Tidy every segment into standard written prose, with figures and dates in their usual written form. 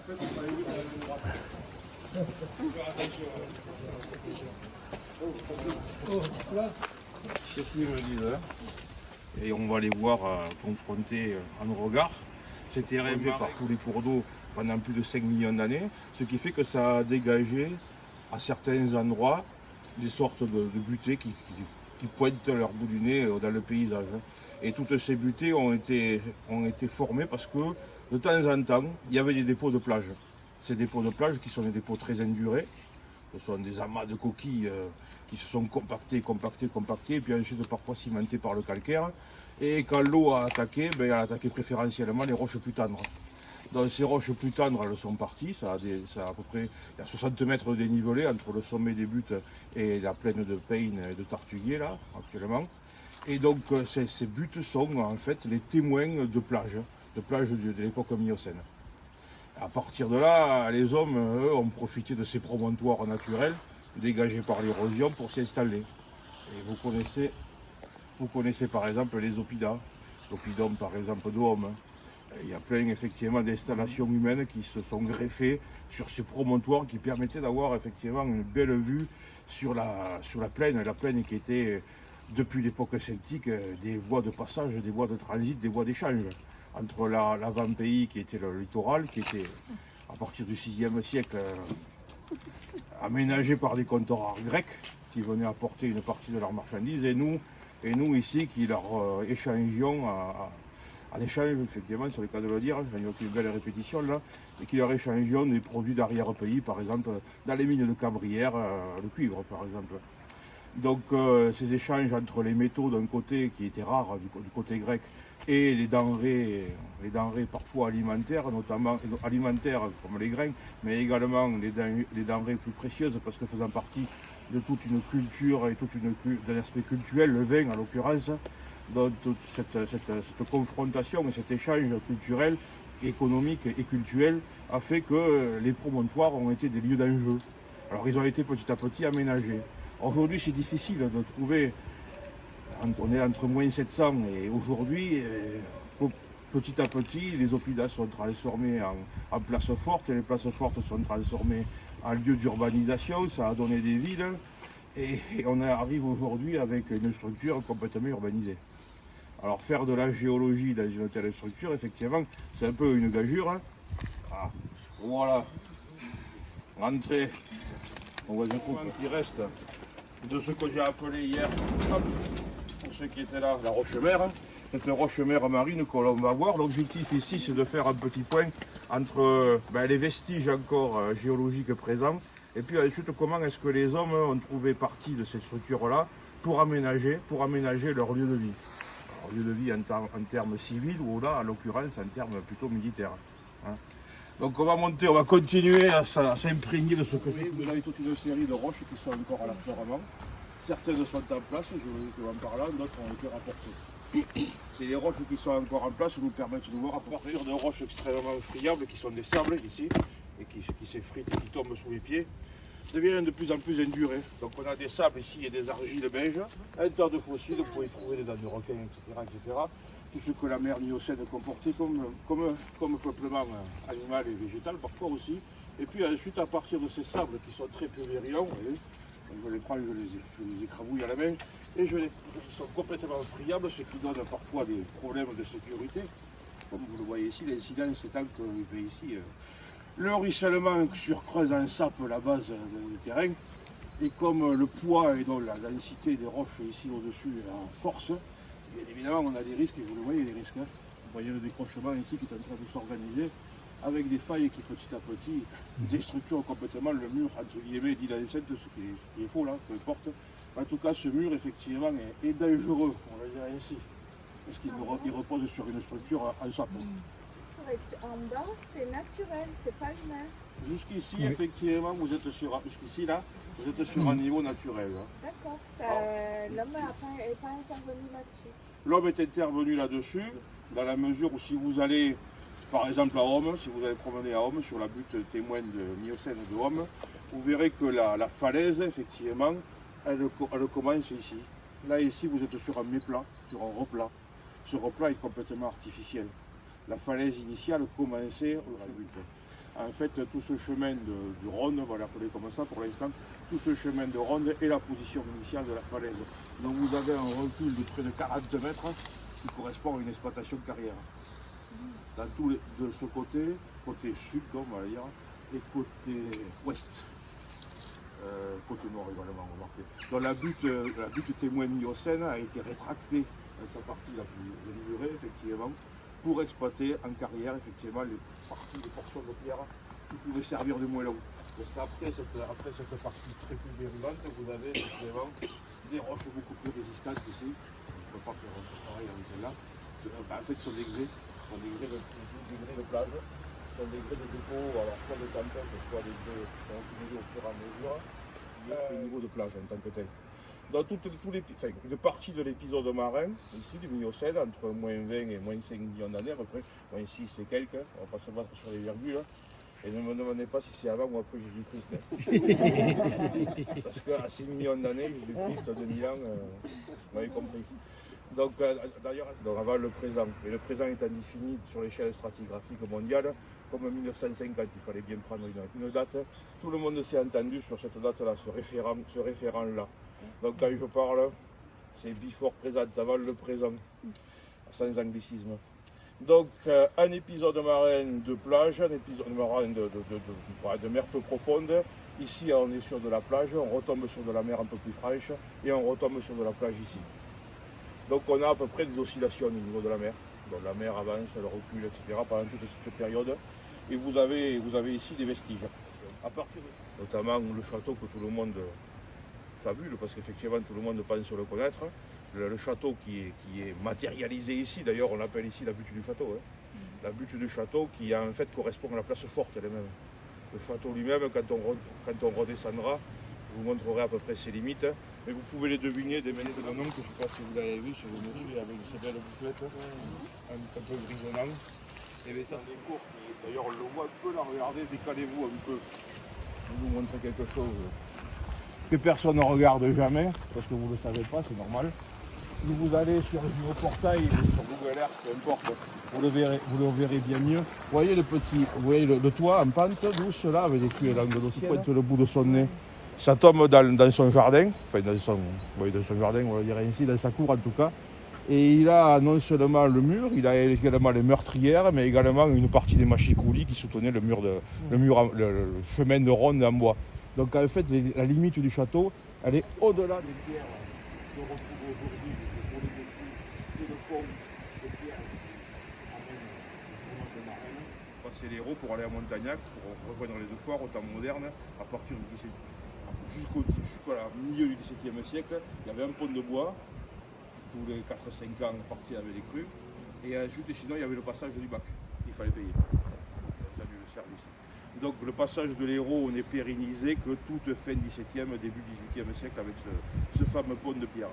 C'est ce qu'ils me disent. Et on va les voir confrontés à nos regards. C'était rêvé par tous les cours d'eau pendant plus de 5 millions d'années, ce qui fait que ça a dégagé à certains endroits des sortes de butées qui pointent leur bout du nez dans le paysage. Et toutes ces butées ont été formées parce que de temps en temps, il y avait des dépôts de plage. Ces dépôts de plage qui sont des dépôts très indurés, ce sont des amas de coquilles qui se sont compactés, et puis ensuite parfois cimentés par le calcaire. Et quand l'eau a attaqué, elle a attaqué préférentiellement les roches plus tendres. Donc ces roches plus tendres, elles sont parties, ça a à peu près il y a 60 mètres de dénivelé entre le sommet des buttes et la plaine de Payne et de Tartuguier là, actuellement. Et donc ces buttes sont en fait les témoins de plage de l'époque miocène. À partir de là, les hommes, eux, ont profité de ces promontoires naturels dégagés par l'érosion pour s'installer. Et vous connaissez par exemple les oppidums, l'oppidum par exemple d'Homme. Il y a plein effectivement d'installations humaines qui se sont greffées sur ces promontoires qui permettaient d'avoir effectivement une belle vue sur la plaine qui était depuis l'époque celtique des voies de passage, des voies de transit, des voies d'échange entre l'avant-pays qui était le littoral, qui était à partir du 6e siècle aménagé par des comptoirs grecs qui venaient apporter une partie de leurs marchandises et nous ici qui leur échangions en échange, effectivement, c'est le cas de le dire, il n'y a aucune belle répétition là, et qui leur échangions des produits d'arrière-pays, par exemple, dans les mines de Cabrières, le cuivre par exemple. Donc ces échanges entre les métaux d'un côté qui étaient rares du côté grec et les denrées parfois alimentaires, notamment alimentaires comme les grains, mais également les denrées plus précieuses parce que faisant partie de toute une culture et d'un aspect culturel, le vin en l'occurrence, donc toute cette confrontation et cet échange culturel, économique et culturel a fait que les promontoires ont été des lieux d'enjeu. Alors ils ont été petit à petit aménagés. Aujourd'hui, c'est difficile de trouver, on est entre moins 700 et aujourd'hui, petit à petit, les oppidums sont transformés en places fortes et les places fortes sont transformées en lieux d'urbanisation, ça a donné des villes et on arrive aujourd'hui avec une structure complètement urbanisée. Alors faire de la géologie dans une telle structure, effectivement, c'est un peu une gageure. Ah, voilà, rentrez, on voit un peu qui reste de ce que j'ai appelé hier, hop, pour ceux qui étaient là, la roche-mère. Cette roche-mère marine que l'on va voir. L'objectif ici, c'est de faire un petit point entre les vestiges encore géologiques présents et puis ensuite comment est-ce que les hommes ont trouvé partie de cette structure-là pour aménager leur lieu de vie. Alors, lieu de vie en termes civils ou là, en l'occurrence, en termes plutôt militaires. Hein. Donc on va continuer à s'imprégner de ce que c'est. Vous avez toute une série de roches qui sont encore à l'affleurement. Certaines sont en place, je vais en parler, d'autres ont été rapportées. C'est les roches qui sont encore en place nous permettent de voir à partir de roches extrêmement friables qui sont des sables ici et qui s'effritent et qui tombent sous les pieds, deviennent de plus en plus endurés. Donc on a des sables ici et des argiles beiges, un tas de fossiles, vous pouvez trouver des dents de requin, etc. Tout ce que la mer miocène comportait comme peuplement animal et végétal parfois aussi. Et puis ensuite à partir de ces sables qui sont très peu virulents, je les prends, je les écrabouille à la main et ils sont complètement friables, ce qui donne parfois des problèmes de sécurité. Comme vous le voyez ici, l'incidence étant que ici, le ruissellement surcreuse en sape la base du terrain et comme le poids et donc la densité des roches ici au-dessus est en force, bien évidemment on a des risques et vous le voyez les risques. Vous voyez le décrochement ici qui est en train de s'organiser avec des failles qui petit à petit déstructurent complètement le mur entre guillemets dit l'enceinte, ce qui est faux là, peu importe. En tout cas ce mur effectivement est dangereux, on va dire ainsi, parce qu'il repose sur une structure en sape. En bas, c'est naturel, c'est pas humain. Jusqu'ici, oui. Effectivement, vous êtes sur un niveau naturel. Hein. D'accord. L'homme n'est pas intervenu là-dessus. L'homme est intervenu là-dessus, dans la mesure où si vous allez, par exemple à Homme, si vous allez promener à Homme, sur la butte témoin de Miocène de Homme, vous verrez que la falaise, effectivement, elle commence ici. Là, ici, vous êtes sur un méplat, sur un replat. Ce replat est complètement artificiel. La falaise initiale commençait au butte. En fait, tout ce chemin de ronde, on va l'appeler comme ça pour l'instant, tout ce chemin de ronde est la position initiale de la falaise. Donc vous avez un recul de près de 40 mètres qui correspond à une exploitation carrière. Dans de ce côté sud, donc, on va dire, et côté ouest. Côté nord également, remarquez. Donc la butte témoin Miocène a été rétractée dans sa partie la plus délivrée, effectivement, pour exploiter en carrière, effectivement, les portions de pierre qui pouvaient servir de moellon. Parce qu'après cette partie très plus dérivante, vous avez effectivement des roches beaucoup plus résistantes ici. On ne peut pas faire pareil avec celle-là. En fait, ce sont des grès de plage, ce sont des grès de dépôt, alors soit de tempête, soit des grès qui sont accumulés au fur et à mesure, qui est au niveau de plage en tant que tel. Dans une partie de l'épisode marin, ici, du Miocène, entre moins 20 et moins 5 millions d'années, à peu près, moins 6 et quelques, on va pas se battre sur les virgules, et ne me demandez pas si c'est avant ou après Jésus-Christ. Parce qu'à 6 millions d'années, Jésus-Christ, 2000 ans, vous m'avez compris. Donc, d'ailleurs, avant le présent, et le présent étant défini sur l'échelle stratigraphique mondiale, comme 1950, il fallait bien prendre une date, tout le monde s'est entendu sur cette date-là, ce référent-là. Donc quand je parle, c'est before présent, avant le présent, sans anglicisme. Donc un épisode marin de plage, un épisode marin de mer peu profonde. Ici on est sur de la plage, on retombe sur de la mer un peu plus fraîche et on retombe sur de la plage ici. Donc on a à peu près des oscillations au niveau de la mer. Donc la mer avance, elle recule, etc. pendant toute cette période. Et vous avez ici des vestiges. À partir notamment le château que tout le monde fabule, parce qu'effectivement tout le monde pense le connaître. Le château qui est matérialisé ici, d'ailleurs on l'appelle ici la butte du château. La butte du château qui en fait correspond à la place forte elle-même. Le château lui-même, quand on redescendra, je vous montrerai à peu près ses limites, mais vous pouvez les deviner des mêlées de nom que je ne sais pas si vous l'avez vu, si vous me suivez avec ces belles bouclettes, un peu grisonnant. Et bien ça c'est des cours qui, d'ailleurs on le voit un peu là, regardez, décalez-vous un peu. Je vais vous montrer quelque chose que personne ne regarde jamais, parce que vous ne le savez pas, c'est normal. Si vous allez sur le portail, sur Google Earth, peu importe, vous le verrez bien mieux. Vous voyez le toit en pente douce là, avec des culs languedociens, pointe le bout de son nez. Ça tombe dans son jardin, enfin dans son jardin, on va dire ainsi, dans sa cour en tout cas. Et il a non seulement le mur, il a également les meurtrières, mais également une partie des machicoulis qui soutenaient le chemin de ronde en bois. Donc en fait, la limite du château, elle est au-delà des pierres qu'on retrouve aujourd'hui pour les défis et le pont de pierre qui amène de Marraine. Passer l'Hérault pour aller à Montagnac, pour rejoindre les deux foires au temps moderne, à partir du jusqu'au milieu du XVIIe siècle, il y avait un pont de bois, tous les 4-5 ans partis avec des crues, et ensuite sinon il y avait le passage du bac, il fallait payer. Ça a dû le service. Donc le passage de l'Hérault, on est pérennisé que toute fin 17e, début 18e siècle avec ce fameux pont de pierre.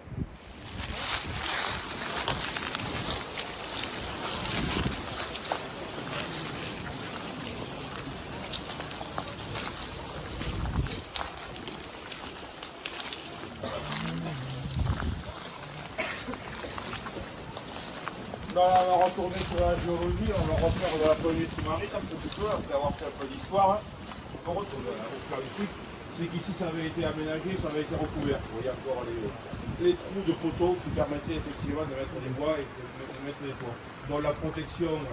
On va retourner sur la géologie, on va refaire de la politique sous-marine un petit peu, après avoir fait un peu d'histoire. On va retourner au classique. C'est qu'ici ça avait été aménagé, ça avait été recouvert. Vous voyez encore les trous de poteaux qui permettaient effectivement de mettre des bois et de mettre les toits. Donc la protection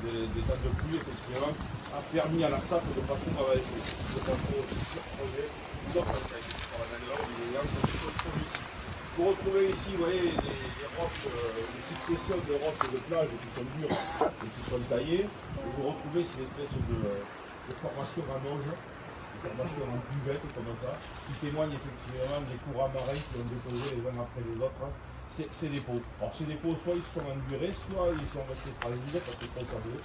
des temps de pluie effectivement a permis à la sape de ne pas trop avancer, de ne pas trop surproger. Vous retrouvez ici, vous voyez, des roches, une succession de roches de plage qui sont dures et qui sont taillées. Et vous retrouvez cette espèce de formation en auge, une formation en cuvette comme ça, qui témoigne effectivement des courants marins qui ont déposé les uns après les autres ces dépôts. Alors ces dépôts, soit ils sont endurés, soit ils sont restés fragiles parce qu'ils sont sableux,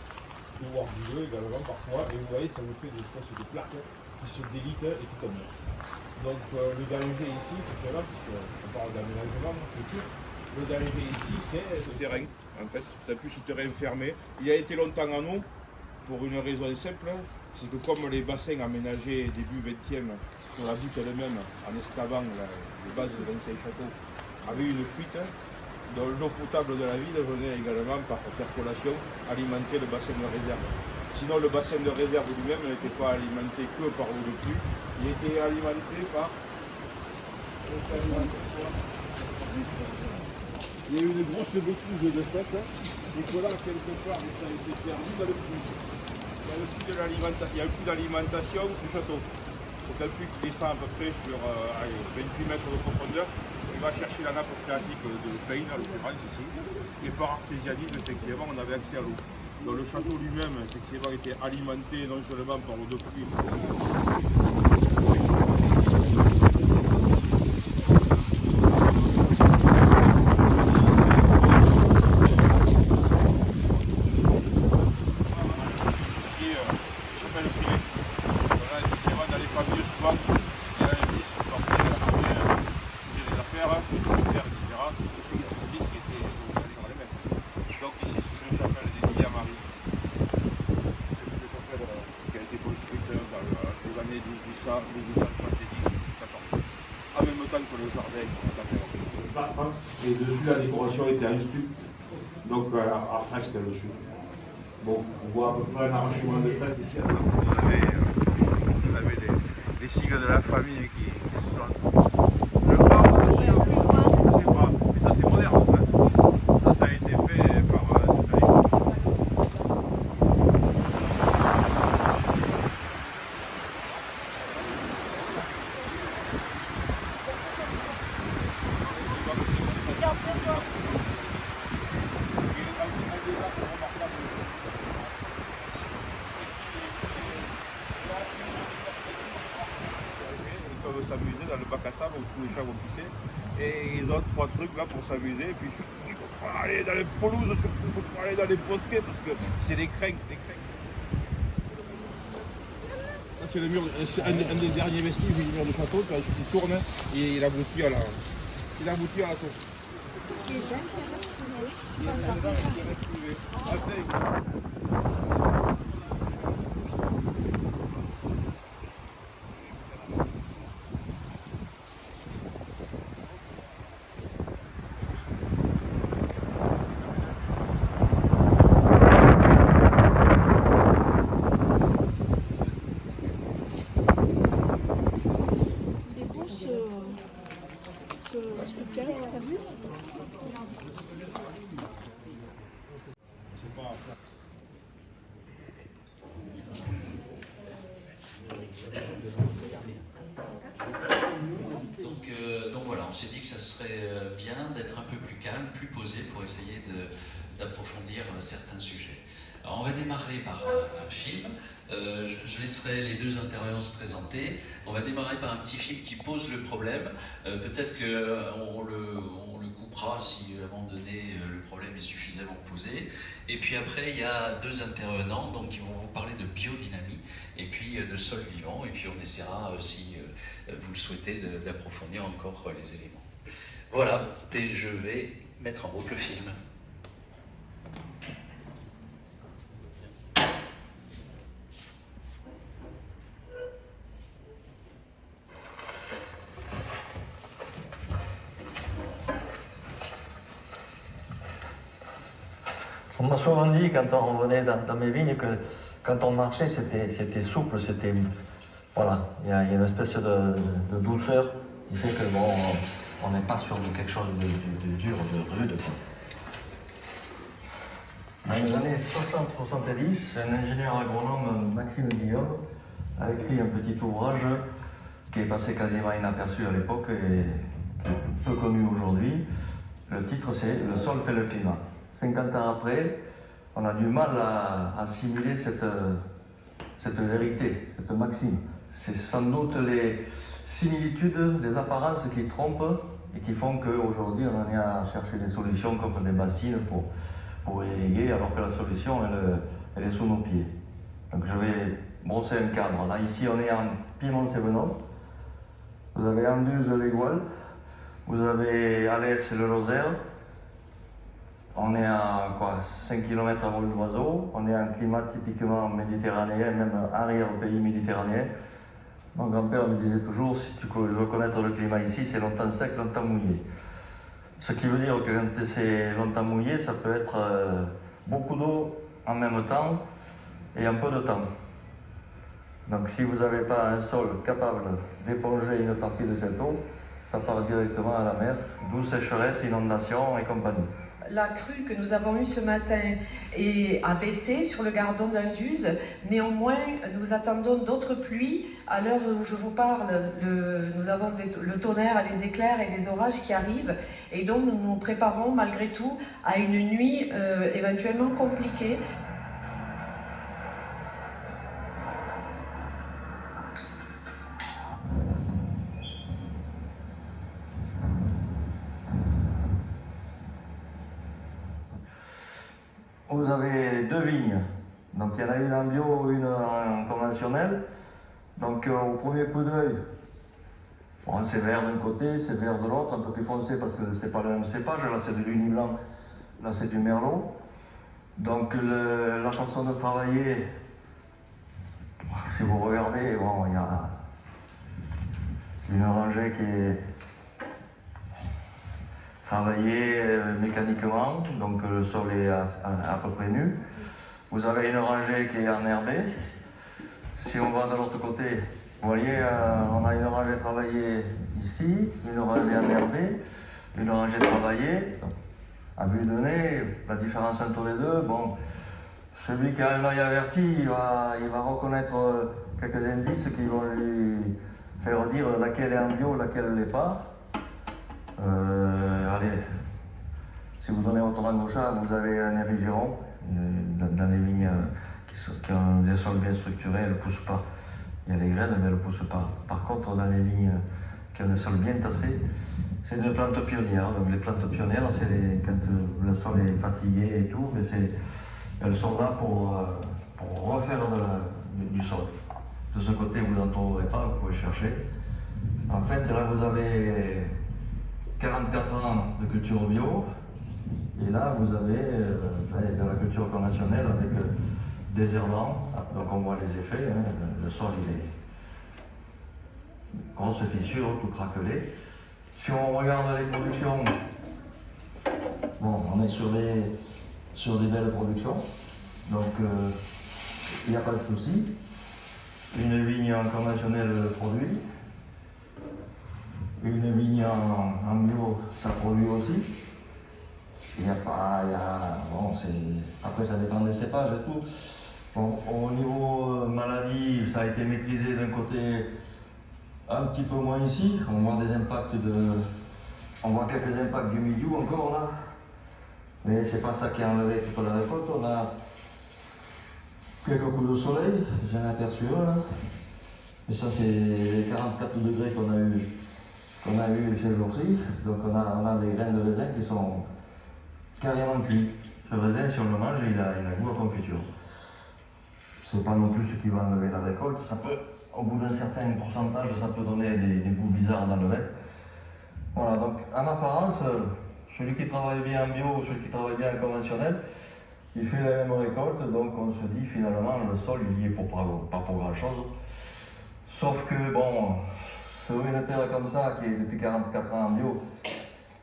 ou orduleux également parfois. Et vous voyez, ça vous fait des espèces de plaques qui se délitent et qui tombent. Donc le danger ici, c'est là, puisqu'on parle d'aménagement, c'est sûr, le danger ici, c'est ce terrain. En fait, c'est plus ce terrain fermé. Il a été longtemps en eau, pour une raison simple, c'est que comme les bassins aménagés début 20e sur la butte elle-même, en excavant les bases de l'ancien château, avaient une fuite, dont l'eau potable de la ville venait également par percolation alimenter le bassin de réserve. Sinon, le bassin de réserve lui-même n'était pas alimenté que par l'eau de pluie. Il était alimenté par... Il y a eu une grosse bêtise de fait, et que là, quelque part, ça a été perdu dans le puits. Il n'y a plus d'alimentation du château. C'est un puits qui descend à peu près sur 28 mètres de profondeur. Il va chercher la nappe phréatique de Pays, à l'occurrence ici. Et par artésianisme, effectivement, on avait accès à l'eau. Donc le château lui-même, effectivement, était alimenté non seulement par l'eau de pluie, et dessus la décoration était en stuc, donc à fresque dessus. Bon, on voit à peu près un arrachement de fresque ici. On avait les sigles de la famille qui se sont... Le bas, je sais pas, mais ça c'est moderne en fait. Ça a été fait par... s'amuser dans le bac à sable où tous les chats vont pisser. Et ils ont 3 trucs là pour s'amuser. Et puis surtout, il faut pas aller dans les pelouses, surtout, il faut pas aller dans les bosquets parce que c'est les crenques. Là, c'est le mur, c'est un des derniers vestiges du mur du château qui tourne et il aboutit à la tour. Donc voilà, on s'est dit que ça serait bien d'être un peu plus calme, plus posé pour essayer d'approfondir certains sujets. Alors on va démarrer par un film. Je laisserai les deux intervenants se présenter. On va démarrer par un petit film qui pose le problème. Peut-être qu'on le coupera si à un moment donné le problème est suffisamment posé. Et puis après, il y a deux intervenants donc, qui vont vous parler de biodynamie et puis de sol vivant. Et puis on essaiera, si vous le souhaitez, d'approfondir encore les éléments. Voilà, je vais mettre en route le film. On m'a souvent dit quand on venait dans mes vignes que quand on marchait c'était souple, c'était voilà, il y a une espèce de douceur qui fait que bon, on n'est pas sur quelque chose de dur, de rude. Dans les années 60-70, un ingénieur agronome, Maxime Guillaume, a écrit un petit ouvrage qui est passé quasiment inaperçu à l'époque et qui est peu connu aujourd'hui. Le titre c'est « Le sol fait le climat ». 50 ans après, on a du mal à assimiler cette vérité, cette maxime. C'est sans doute les similitudes, les apparences qui trompent et qui font qu'aujourd'hui on en est à chercher des solutions comme des bassines pour irriguer, alors que la solution elle est sous nos pieds. Donc je vais brosser un cadre. Là ici on est en Piémont-Cévenol, vous avez Anduze-les-Gouales, vous avez Alès le Lozère. On est à 5 km à vol d'oiseau, on est en climat typiquement méditerranéen, même arrière-pays méditerranéen. Mon grand-père me disait toujours, si tu veux connaître le climat ici, c'est longtemps sec, longtemps mouillé. Ce qui veut dire que quand c'est longtemps mouillé, ça peut être beaucoup d'eau en même temps et en peu de temps. Donc si vous n'avez pas un sol capable d'éponger une partie de cette eau, ça part directement à la mer, d'où sécheresse, inondation et compagnie. La crue que nous avons eue ce matin a baissé sur le Gardon d'Anduze. Néanmoins, nous attendons d'autres pluies. À l'heure où je vous parle, nous avons le tonnerre, les éclairs et les orages qui arrivent. Et donc, nous nous préparons malgré tout à une nuit éventuellement compliquée. Vous avez deux vignes, donc il y en a une en bio, une en conventionnel. Donc au premier coup d'œil, bon, c'est vert d'un côté, c'est vert de l'autre, un peu plus foncé parce que c'est pas le même cépage. Là c'est de l'Uni blanc, là c'est du merlot. Donc la façon de travailler, si vous regardez, bon, il y a une rangée qui est travaillée mécaniquement, donc le sol est à peu près nu. Vous avez une rangée qui est enherbée. Si on va de l'autre côté, vous voyez, on a une rangée travaillée ici, une rangée enherbée, une rangée travaillée. À vue de nez, la différence entre les deux, bon, celui qui a un œil averti, il va reconnaître quelques indices qui vont lui faire dire laquelle est en bio, laquelle ne l'est pas. Allez, si vous donnez votre langue au chat, vous avez un érigeron dans les vignes qui ont des sols bien structurés, elles ne poussent pas. Il y a les graines, mais elles ne poussent pas. Par contre, dans les vignes qui ont des sols bien tassés, c'est une plante pionnière. Donc les plantes pionnières, c'est quand le sol est fatigué et tout, mais elles sont là pour refaire du sol. De ce côté, vous n'en trouverez pas, vous pouvez chercher. En fait, là, vous avez 44 ans de culture bio, et là vous avez de la culture conventionnelle avec des herbants, donc on voit les effets, hein, le sol il est grosse fissure, tout craquelé. Si on regarde les productions, bon, on est sur des belles productions, donc il n'y a pas de souci. Une vigne en conventionnel produit. Une vigne en bio, ça produit aussi. Il n'y a pas. Bon, après, ça dépend des cépages et tout. Bon, au niveau maladie, ça a été maîtrisé d'un côté un petit peu moins ici. On voit des impacts on voit quelques impacts du milieu encore là. Mais c'est pas ça qui a enlevé toute la récolte. On a quelques coups de soleil, j'en ai aperçu un là. Mais ça, c'est les 44 degrés qu'on a eu ces jours-ci. Donc on a des graines de raisin qui sont carrément cuits. Ce raisin, si on le mange, il a goût à confiture. C'est pas non plus ce qui va enlever la récolte. Ça peut, au bout d'un certain pourcentage, ça peut donner des goûts bizarres dans le vin. Voilà, donc en apparence, celui qui travaille bien en bio ou celui qui travaille bien en conventionnel, il fait la même récolte, donc on se dit finalement le sol il y est pas pour grand chose. Sauf que bon, sur une terre comme ça qui est depuis 44 ans en bio,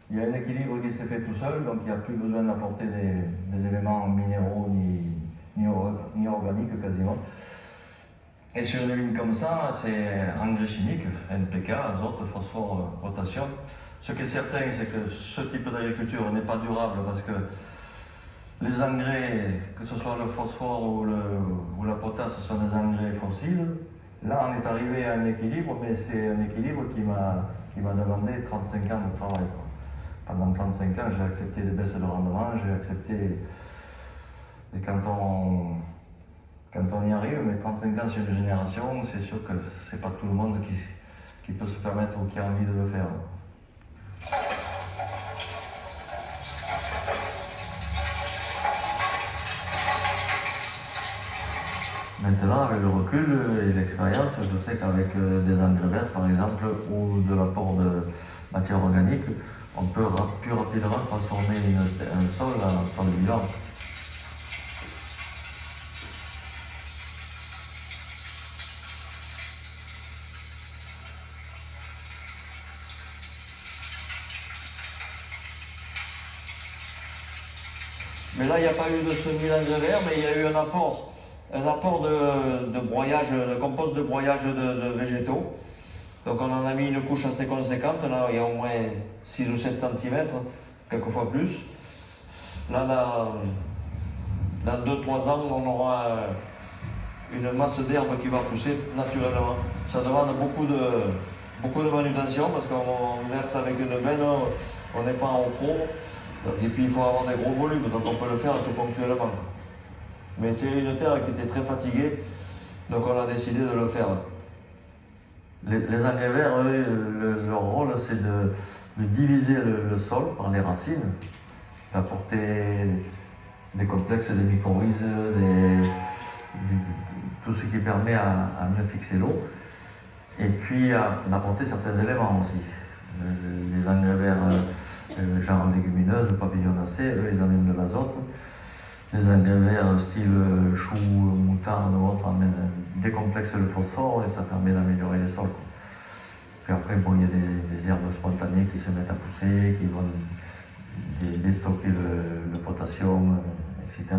il y a un équilibre qui s'est fait tout seul, donc il n'y a plus besoin d'apporter des éléments minéraux ni organiques quasiment. Et sur une ligne comme ça, c'est engrais chimique, NPK, azote, phosphore, potassium. Ce qui est certain, c'est que ce type d'agriculture n'est pas durable parce que les engrais, que ce soit le phosphore ou la potasse, sont des engrais fossiles. Là, on est arrivé à un équilibre, mais c'est un équilibre qui m'a demandé 35 ans de travail. Pendant 35 ans, j'ai accepté des baisses de rendement, j'ai accepté. Et quand on y arrive, mais 35 ans sur une génération, c'est sûr que c'est pas tout le monde qui peut se permettre ou qui a envie de le faire. Maintenant, avec le recul et l'expérience, je sais qu'avec des engrais verts, par exemple, ou de l'apport de matière organique, on peut plus rapidement transformer un sol en sol vivant. Mais là, il n'y a pas eu de semi-engrais vert, mais il y a eu un apport un apport de broyage, de compost de broyage de végétaux. Donc on en a mis une couche assez conséquente, là il y a au moins 6 ou 7 cm, quelquefois plus. Là, dans 2-3 ans, on aura une masse d'herbe qui va pousser naturellement. Ça demande beaucoup de manutention parce qu'on verse avec une benne, on n'est pas en pro. Et puis il faut avoir des gros volumes, donc on peut le faire tout ponctuellement. Mais c'est une terre qui était très fatiguée, donc on a décidé de le faire. Les engrais verts, eux, leur rôle, c'est de diviser le sol par les racines, d'apporter des complexes, des mycorhizes, tout ce qui permet à mieux fixer l'eau, et puis d'apporter certains éléments aussi. Les engrais verts, genre légumineuses, papillonacées, eux, ils amènent de l'azote. Les engrais verts style chou, moutarde ou autre décomplexent le phosphore et ça permet d'améliorer les sols. Puis après, bon, il y a des herbes spontanées qui se mettent à pousser, qui vont déstocker le potassium, etc.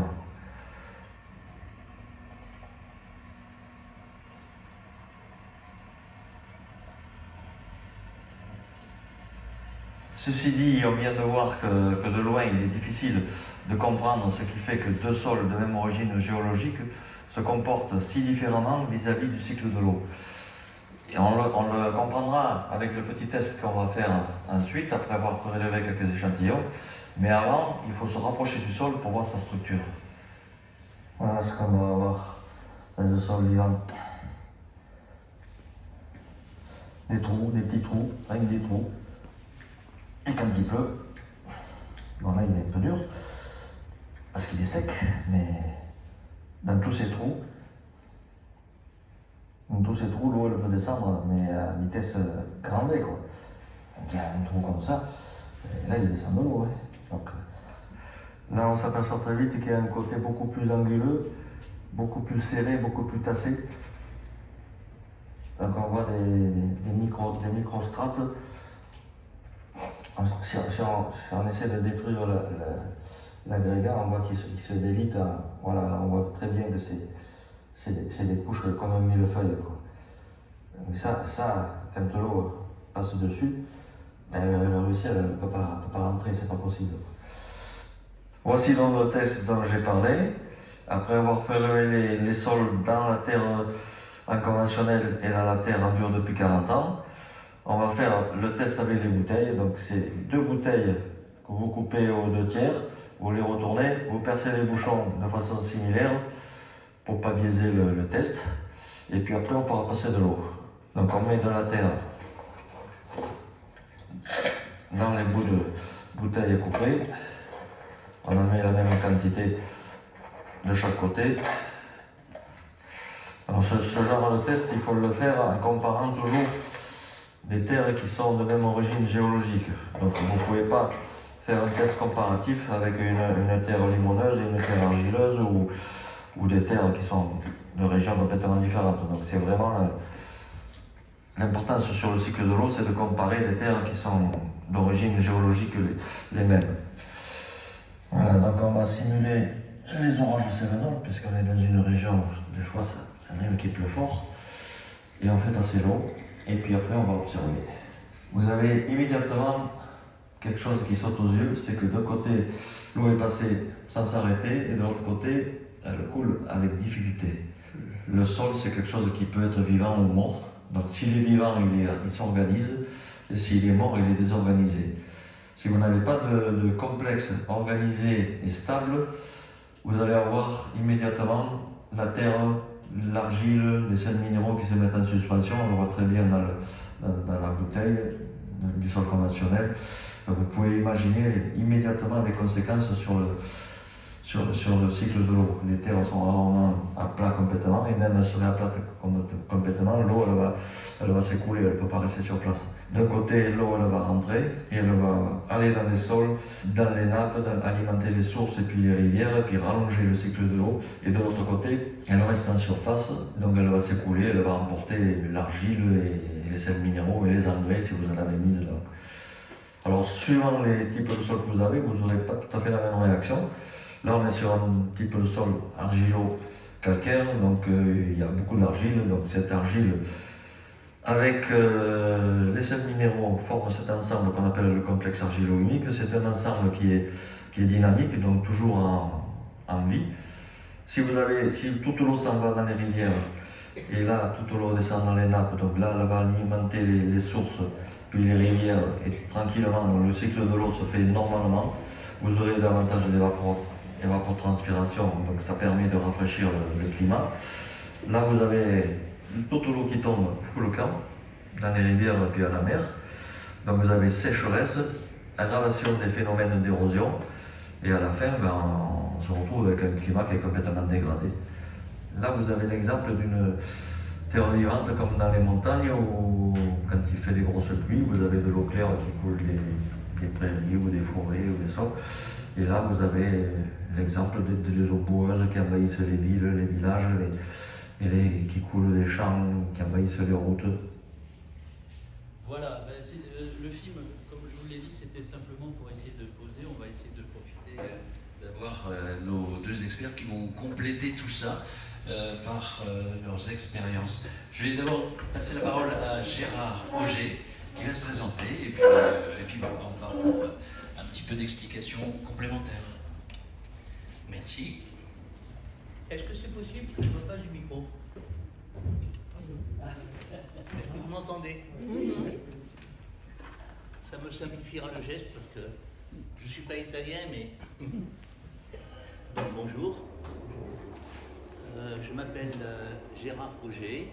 Ceci dit, on vient de voir que de loin, il est difficile de comprendre ce qui fait que deux sols de même origine géologique se comportent si différemment vis-à-vis du cycle de l'eau. Et on le comprendra avec le petit test qu'on va faire ensuite, après avoir prélevé quelques échantillons. Mais avant, il faut se rapprocher du sol pour voir sa structure. Voilà ce qu'on va avoir dans le sol vivant. Des trous, des petits trous, avec des trous. Et quand il pleut, bon là il est un peu dur, parce qu'il est sec, mais dans tous ces trous, l'eau elle peut descendre, mais à vitesse grand V, quoi. Quand il y a un trou comme ça, là il descend de l'eau. Ouais. Donc, là on s'aperçoit très vite qu'il y a un côté beaucoup plus anguleux, beaucoup plus serré, beaucoup plus tassé. Donc on voit des microstrates. Si on essaie de détruire l'agrégat, on voit qu'il se délite. Voilà, on voit très bien que c'est des couches comme un millefeuille. Mais ça, quand l'eau passe dessus, le ruisselle ne peut pas rentrer, c'est pas possible. Voici donc le test dont j'ai parlé. Après avoir prélevé les sols dans la terre en conventionnel et dans la terre en bio depuis 40 ans, on va faire le test avec les bouteilles. Donc c'est 2 bouteilles que vous coupez aux 2/3, vous les retournez, vous percez les bouchons de façon similaire pour ne pas biaiser le test. Et puis après on pourra passer de l'eau. Donc on met de la terre dans les bouts de bouteilles coupées. On en met la même quantité de chaque côté. Alors ce genre de test, il faut le faire en comparant toujours des terres qui sont de même origine géologique. Donc vous ne pouvez pas faire un test comparatif avec une terre limoneuse et une terre argileuse ou des terres qui sont de régions complètement différentes. Donc c'est vraiment l'importance sur le cycle de l'eau, c'est de comparer des terres qui sont d'origine géologique les mêmes. Voilà, donc on va simuler les orages cérénales, puisqu'on est dans une région où des fois ça arrive qu'il pleut fort, et on fait tasser l'eau. Et puis après, on va observer. Vous avez immédiatement quelque chose qui saute aux yeux, c'est que d'un côté, l'eau est passée sans s'arrêter, et de l'autre côté, elle coule avec difficulté. Le sol, c'est quelque chose qui peut être vivant ou mort. Donc s'il est vivant, il s'organise, et s'il est mort, il est désorganisé. Si vous n'avez pas de complexe organisé et stable, vous allez avoir immédiatement la terre, l'argile, les sels minéraux qui se mettent en suspension. On le voit très bien dans la bouteille du sol conventionnel. Vous pouvez imaginer immédiatement les conséquences sur le cycle de l'eau. Les terres sont rarement à plat complètement, et même si elles sont à plat complètement, l'eau elle va s'écouler, elle ne peut pas rester sur place. D'un côté, l'eau elle va rentrer et elle va aller dans les sols, dans les nappes, alimenter les sources et puis les rivières, et puis rallonger le cycle de l'eau. Et de l'autre côté, elle reste en surface, donc elle va s'écouler, elle va emporter l'argile et les sels minéraux et les engrais si vous en avez mis dedans. Alors, suivant les types de sol que vous avez, vous n'aurez pas tout à fait la même réaction. Là, on est sur un type de sol argilo-calcaire calcaire, donc il y a beaucoup d'argile. Donc cette argile, avec les sels minéraux, forme cet ensemble qu'on appelle le complexe argilo-humique. C'est un ensemble qui est dynamique, donc toujours en vie. Si toute l'eau s'en va dans les rivières, et là toute l'eau descend dans les nappes, donc là elle va alimenter les sources, puis les rivières, et tranquillement, donc le cycle de l'eau se fait normalement. Vous aurez davantage d'évapotranspiration, donc ça permet de rafraîchir le climat. Là vous avez toute l'eau qui tombe tout le camp, dans les rivières et puis à la mer. Donc vous avez sécheresse, aggravation des phénomènes d'érosion, et à la fin, on se retrouve avec un climat qui est complètement dégradé. Là vous avez l'exemple d'une terre vivante comme dans les montagnes où quand il fait des grosses pluies, vous avez de l'eau claire qui coule des prairies ou des forêts ou des sols. Et là vous avez l'exemple des eaux boueuses qui envahissent les villes, les villages, qui coulent des champs, qui envahissent les routes. Voilà, le film, comme je vous l'ai dit, c'était simplement pour essayer de poser. On va essayer de profiter d'avoir nos deux experts qui vont compléter tout ça par leurs expériences. Je vais d'abord passer la parole à Gérard Auger qui va se présenter et puis voilà, on va pour un petit peu d'explications complémentaires. Merci. Est-ce que c'est possible que je me passe du micro? Est-ce que vous m'entendez? Ça me simplifiera le geste parce que je ne suis pas italien, mais... Donc bonjour. Je m'appelle Gérard Auger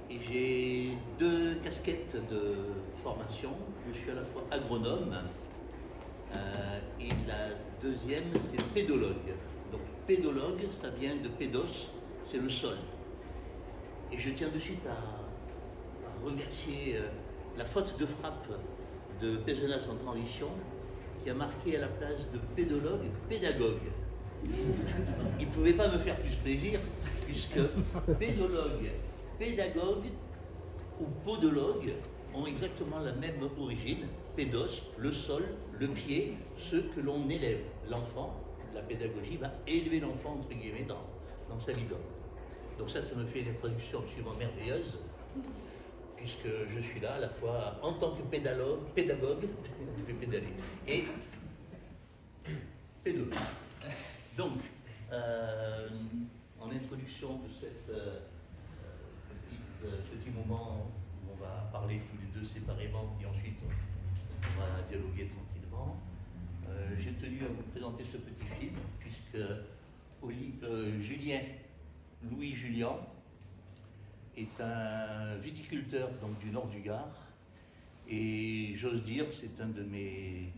et j'ai deux casquettes de formation. Je suis à la fois agronome et la deuxième c'est pédologue. Donc pédologue, ça vient de pédos, c'est le sol. Et je tiens de suite à remercier la faute de frappe de Pézenas en transition qui a marqué à la place de pédologue, pédagogue. Il ne pouvait pas me faire plus plaisir puisque pédologue, pédagogue ou podologue ont exactement la même origine. Pédos, le sol, le pied, ce que l'on élève. L'enfant, la pédagogie va élever l'enfant entre guillemets dans sa vie d'homme. Donc ça me fait une introduction absolument merveilleuse, puisque je suis là à la fois en tant que pédagogue, je vais pédaler, et pédologue. Donc, en introduction de cet petit moment où on va parler tous les deux séparément, et ensuite on va dialoguer tranquillement, j'ai tenu à vous présenter ce petit film, puisque Louis Julien est un viticulteur donc, du nord du Gard et j'ose dire c'est un de mes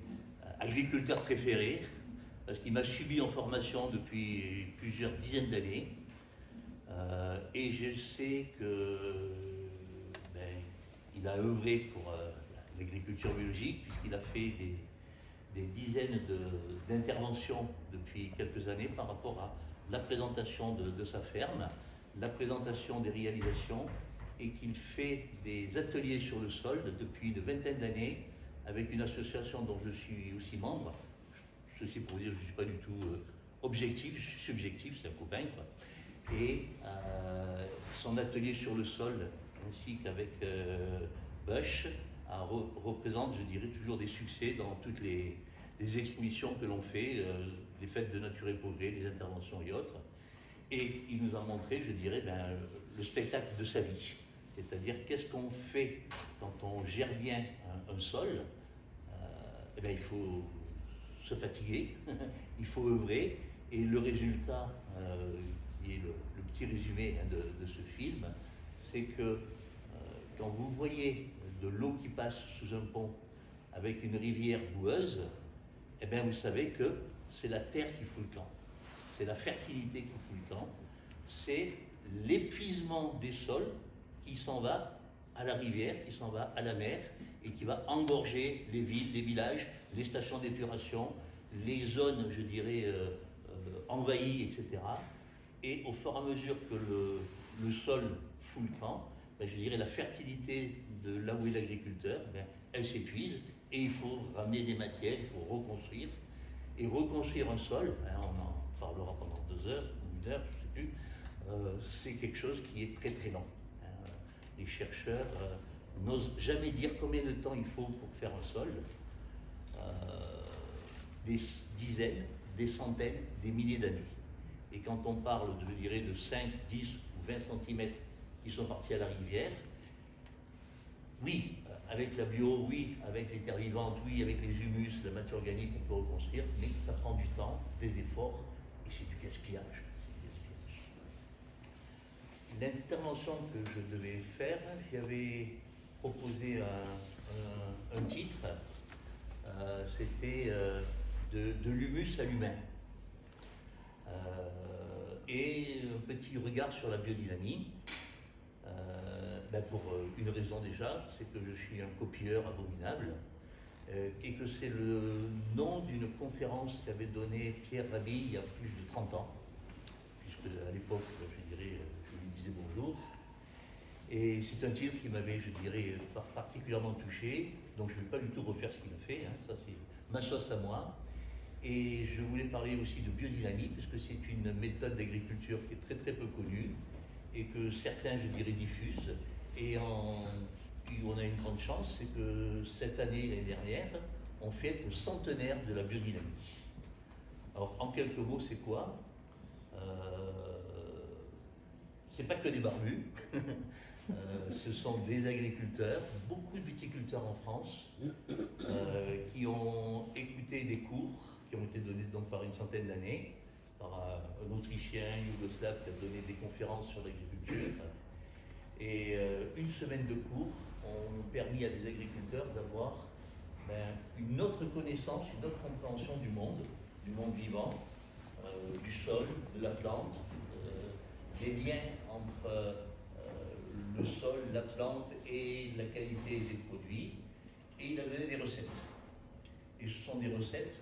agriculteurs préférés parce qu'il m'a subi en formation depuis plusieurs dizaines d'années et je sais que il a œuvré pour l'agriculture biologique puisqu'il a fait des dizaines d'interventions depuis quelques années par rapport à la présentation de sa ferme, la présentation des réalisations et qu'il fait des ateliers sur le sol depuis une vingtaine d'années avec une association dont je suis aussi membre. Ceci pour vous dire que je ne suis pas du tout objectif, je suis subjectif, c'est un copain. Quoi. Et son atelier sur le sol ainsi qu'avec Bush représente, je dirais, toujours des succès dans toutes les expositions que l'on fait, les fêtes de Nature et Progrès, les interventions et autres. Et il nous a montré, je dirais, le spectacle de sa vie. C'est-à-dire qu'est-ce qu'on fait quand on gère bien un sol. Il faut se fatiguer, il faut œuvrer. Et le résultat, qui est le petit résumé de ce film, c'est que quand vous voyez de l'eau qui passe sous un pont avec une rivière boueuse, vous savez que c'est la terre qui fout le camp. C'est la fertilité qui fout le camp. C'est l'épuisement des sols qui s'en va à la rivière, qui s'en va à la mer et qui va engorger les villes, les villages, les stations d'épuration, les zones, je dirais, envahies, etc. Et au fur et à mesure que le sol fout le camp, je dirais la fertilité de là où est l'agriculteur, elle s'épuise et il faut ramener des matières, il faut reconstruire. Et reconstruire un sol, on en parlera pendant 2 heures, une heure, je ne sais plus, c'est quelque chose qui est très très long. Les chercheurs n'osent jamais dire combien de temps il faut pour faire un sol. Des dizaines, des centaines, des milliers d'années. Et quand on parle, je dirais, de 5, 10 ou 20 cm qui sont partis à la rivière, oui, avec la bio, oui, avec les terres vivantes, oui, avec les humus, la matière organique, on peut reconstruire, mais ça prend du temps, des efforts, et c'est du gaspillage. L'intervention que je devais faire, j'avais proposé un titre, c'était de l'humus à l'humain. Et un petit regard sur la biodynamie. Pour une raison déjà, c'est que je suis un copieur abominable et que c'est le nom d'une conférence qu'avait donnée Pierre Rabhi il y a plus de 30 ans, puisque à l'époque, je dirais, je lui disais bonjour. Et c'est un titre qui m'avait, je dirais, particulièrement touché, donc je ne vais pas du tout refaire ce qu'il a fait, hein, ça c'est ma sauce à moi. Et je voulais parler aussi de biodynamie, puisque c'est une méthode d'agriculture qui est très très peu connue, et que certains, je dirais, diffusent. Et on a une grande chance, c'est que cette année, l'année dernière, on fête le centenaire de la biodynamie. Alors, en quelques mots, c'est quoi? C'est pas que des barbus. Ce sont des agriculteurs, beaucoup de viticulteurs en France, qui ont écouté des cours qui ont été donnés donc par une centaine d'années, par un Autrichien, yougoslave, qui a donné des conférences sur l'agriculture. Et une semaine de cours ont permis à des agriculteurs d'avoir une autre connaissance, une autre compréhension du monde vivant, du sol, de la plante, des liens entre le sol, la plante et la qualité des produits. Et il a donné des recettes. Et ce sont des recettes,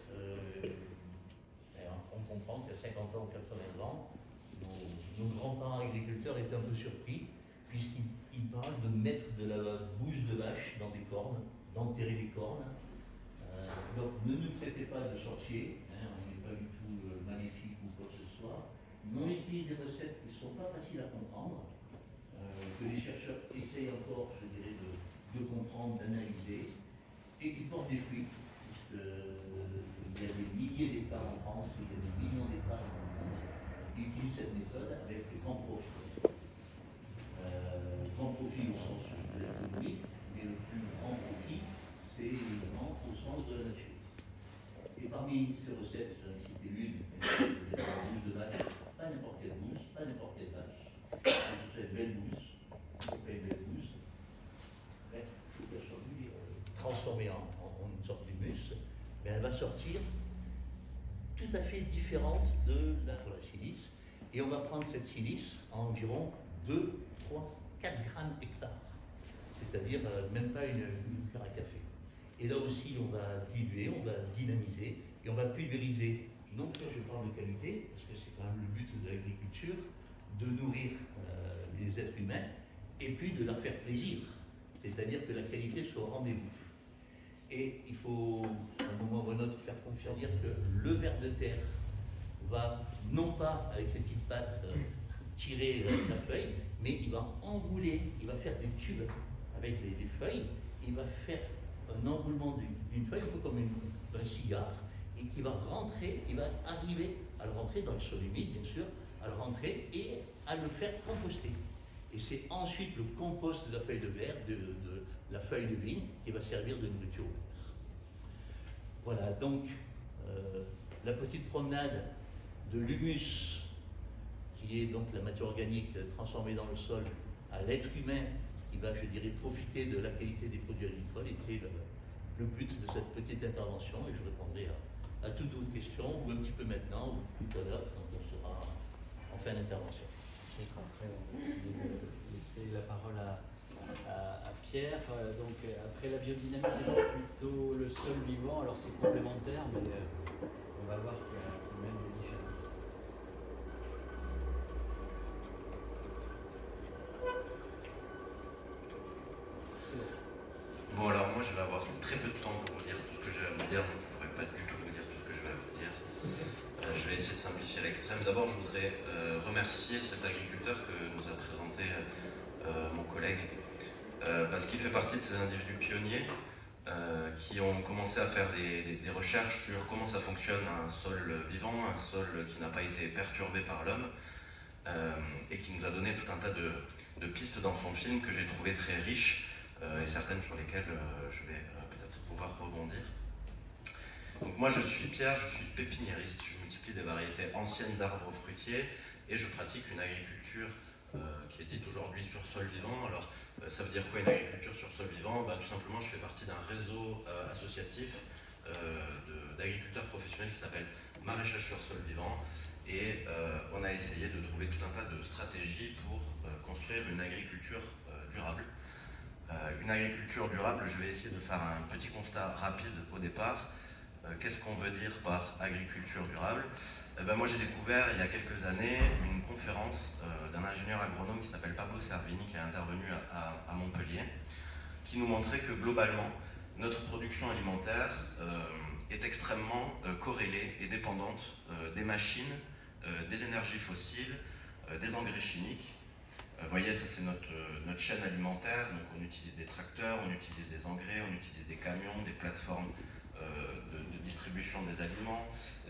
on comprend qu'à 50 ans ou 80 ans, nos grands-parents agriculteurs étaient un peu surpris, puisqu'ils parlent de mettre de la bouse de vache dans des cornes, d'enterrer des cornes. Donc ne nous traitez pas de sorciers, on n'est pas du tout maléfique ou quoi que ce soit, mais on utilise des recettes qui ne sont pas faciles à comprendre, que les chercheurs essayent encore, je dirais, de comprendre, d'analyser, et qui portent des fruits, puisqu'il y a des milliers d'hectares en France, il y a des millions d'hectares dans le monde, qui utilisent cette méthode avec grand profit. Grand profit au sens de l'économie, mais le plus grand profit, c'est évidemment au sens de la nature. Et parmi ces recettes, j'en ai cité l'une, la bouse de vache, pas n'importe quelle bouse, pas n'importe quelle vache, une belle bouse, une belle bouse, transformée en une sorte d'humus, mais elle va sortir tout à fait différente de la silice. Et on va prendre cette silice à environ 2, 3, 4 grammes hectare, c'est-à-dire même pas une cuillère à café. Et là aussi, on va diluer, on va dynamiser et on va pulvériser. Non que je parle de qualité, parce que c'est quand même le but de l'agriculture, de nourrir les êtres humains et puis de leur faire plaisir, c'est-à-dire que la qualité soit au rendez-vous. Et il faut, à un moment ou à un autre, faire confiance, dire que le ver de terre va, non pas avec ses petites pattes, tirer la feuille, mais il va enrouler, il va faire des tubes avec les feuilles, il va faire un enroulement d'une feuille, un peu comme un cigare, et qui va rentrer, il va arriver à le rentrer dans le sol humide, bien sûr, à le rentrer et à le faire composter. Et c'est ensuite le compost de la feuille de verre, de la feuille de vigne, qui va servir de nourriture au ver. Voilà, donc la petite promenade de l'humus, qui est donc la matière organique transformée dans le sol, à l'être humain qui va, je dirais, profiter de la qualité des produits agricoles, était le but de cette petite intervention, et je répondrai à toutes vos questions, ou un petit peu maintenant, ou tout à l'heure, quand on sera en fin d'intervention. D'accord, on va laisser la parole à Pierre. Donc, après la biodynamie, c'est plutôt le sol vivant, alors c'est complémentaire, mais on va voir qu'il y a quand même des différences. Bon, alors moi je vais avoir très peu de temps pour vous dire tout ce que j'ai à vous dire, donc je ne pourrai pas du tout vous dire tout ce que je vais à vous dire. Je vais essayer de simplifier. simplifier à l'extrême. D'abord, je voudrais remercier cet agriculteur que nous a présenté mon collègue, parce qu'il fait partie de ces individus pionniers qui ont commencé à faire des recherches sur comment ça fonctionne un sol vivant, un sol qui n'a pas été perturbé par l'homme, et qui nous a donné tout un tas de pistes dans son film que j'ai trouvé très riches, et certaines sur lesquelles je vais peut-être pouvoir rebondir. Donc moi je suis Pierre, je suis pépiniériste, je multiplie des variétés anciennes d'arbres fruitiers et je pratique une agriculture qui est dite aujourd'hui sur sol vivant. Alors ça veut dire quoi une agriculture sur sol vivant? Tout simplement je fais partie d'un réseau associatif d'agriculteurs professionnels qui s'appelle Maraîchage sur sol vivant, et on a essayé de trouver tout un tas de stratégies pour construire une agriculture durable. Une agriculture durable, je vais essayer de faire un petit constat rapide au départ. Qu'est-ce qu'on veut dire par agriculture durable? Moi j'ai découvert il y a quelques années une conférence d'un ingénieur agronome qui s'appelle Pablo Servini, qui est intervenu à Montpellier, qui nous montrait que globalement notre production alimentaire est extrêmement corrélée et dépendante des machines, des énergies fossiles, des engrais chimiques. Vous voyez, ça c'est notre chaîne alimentaire. Donc on utilise des tracteurs, on utilise des engrais, on utilise des camions, des plateformes de distribution des aliments,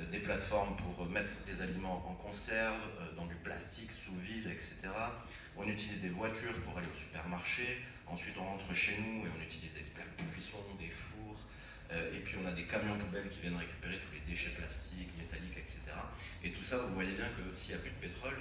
des plateformes pour mettre les aliments en conserve, dans du plastique sous vide, etc. On utilise des voitures pour aller au supermarché. Ensuite on rentre chez nous et on utilise des plaques de cuisson, des fours, et puis on a des camions poubelles qui viennent récupérer tous les déchets plastiques, métalliques, etc. Et tout ça, vous voyez bien que s'il n'y a plus de pétrole,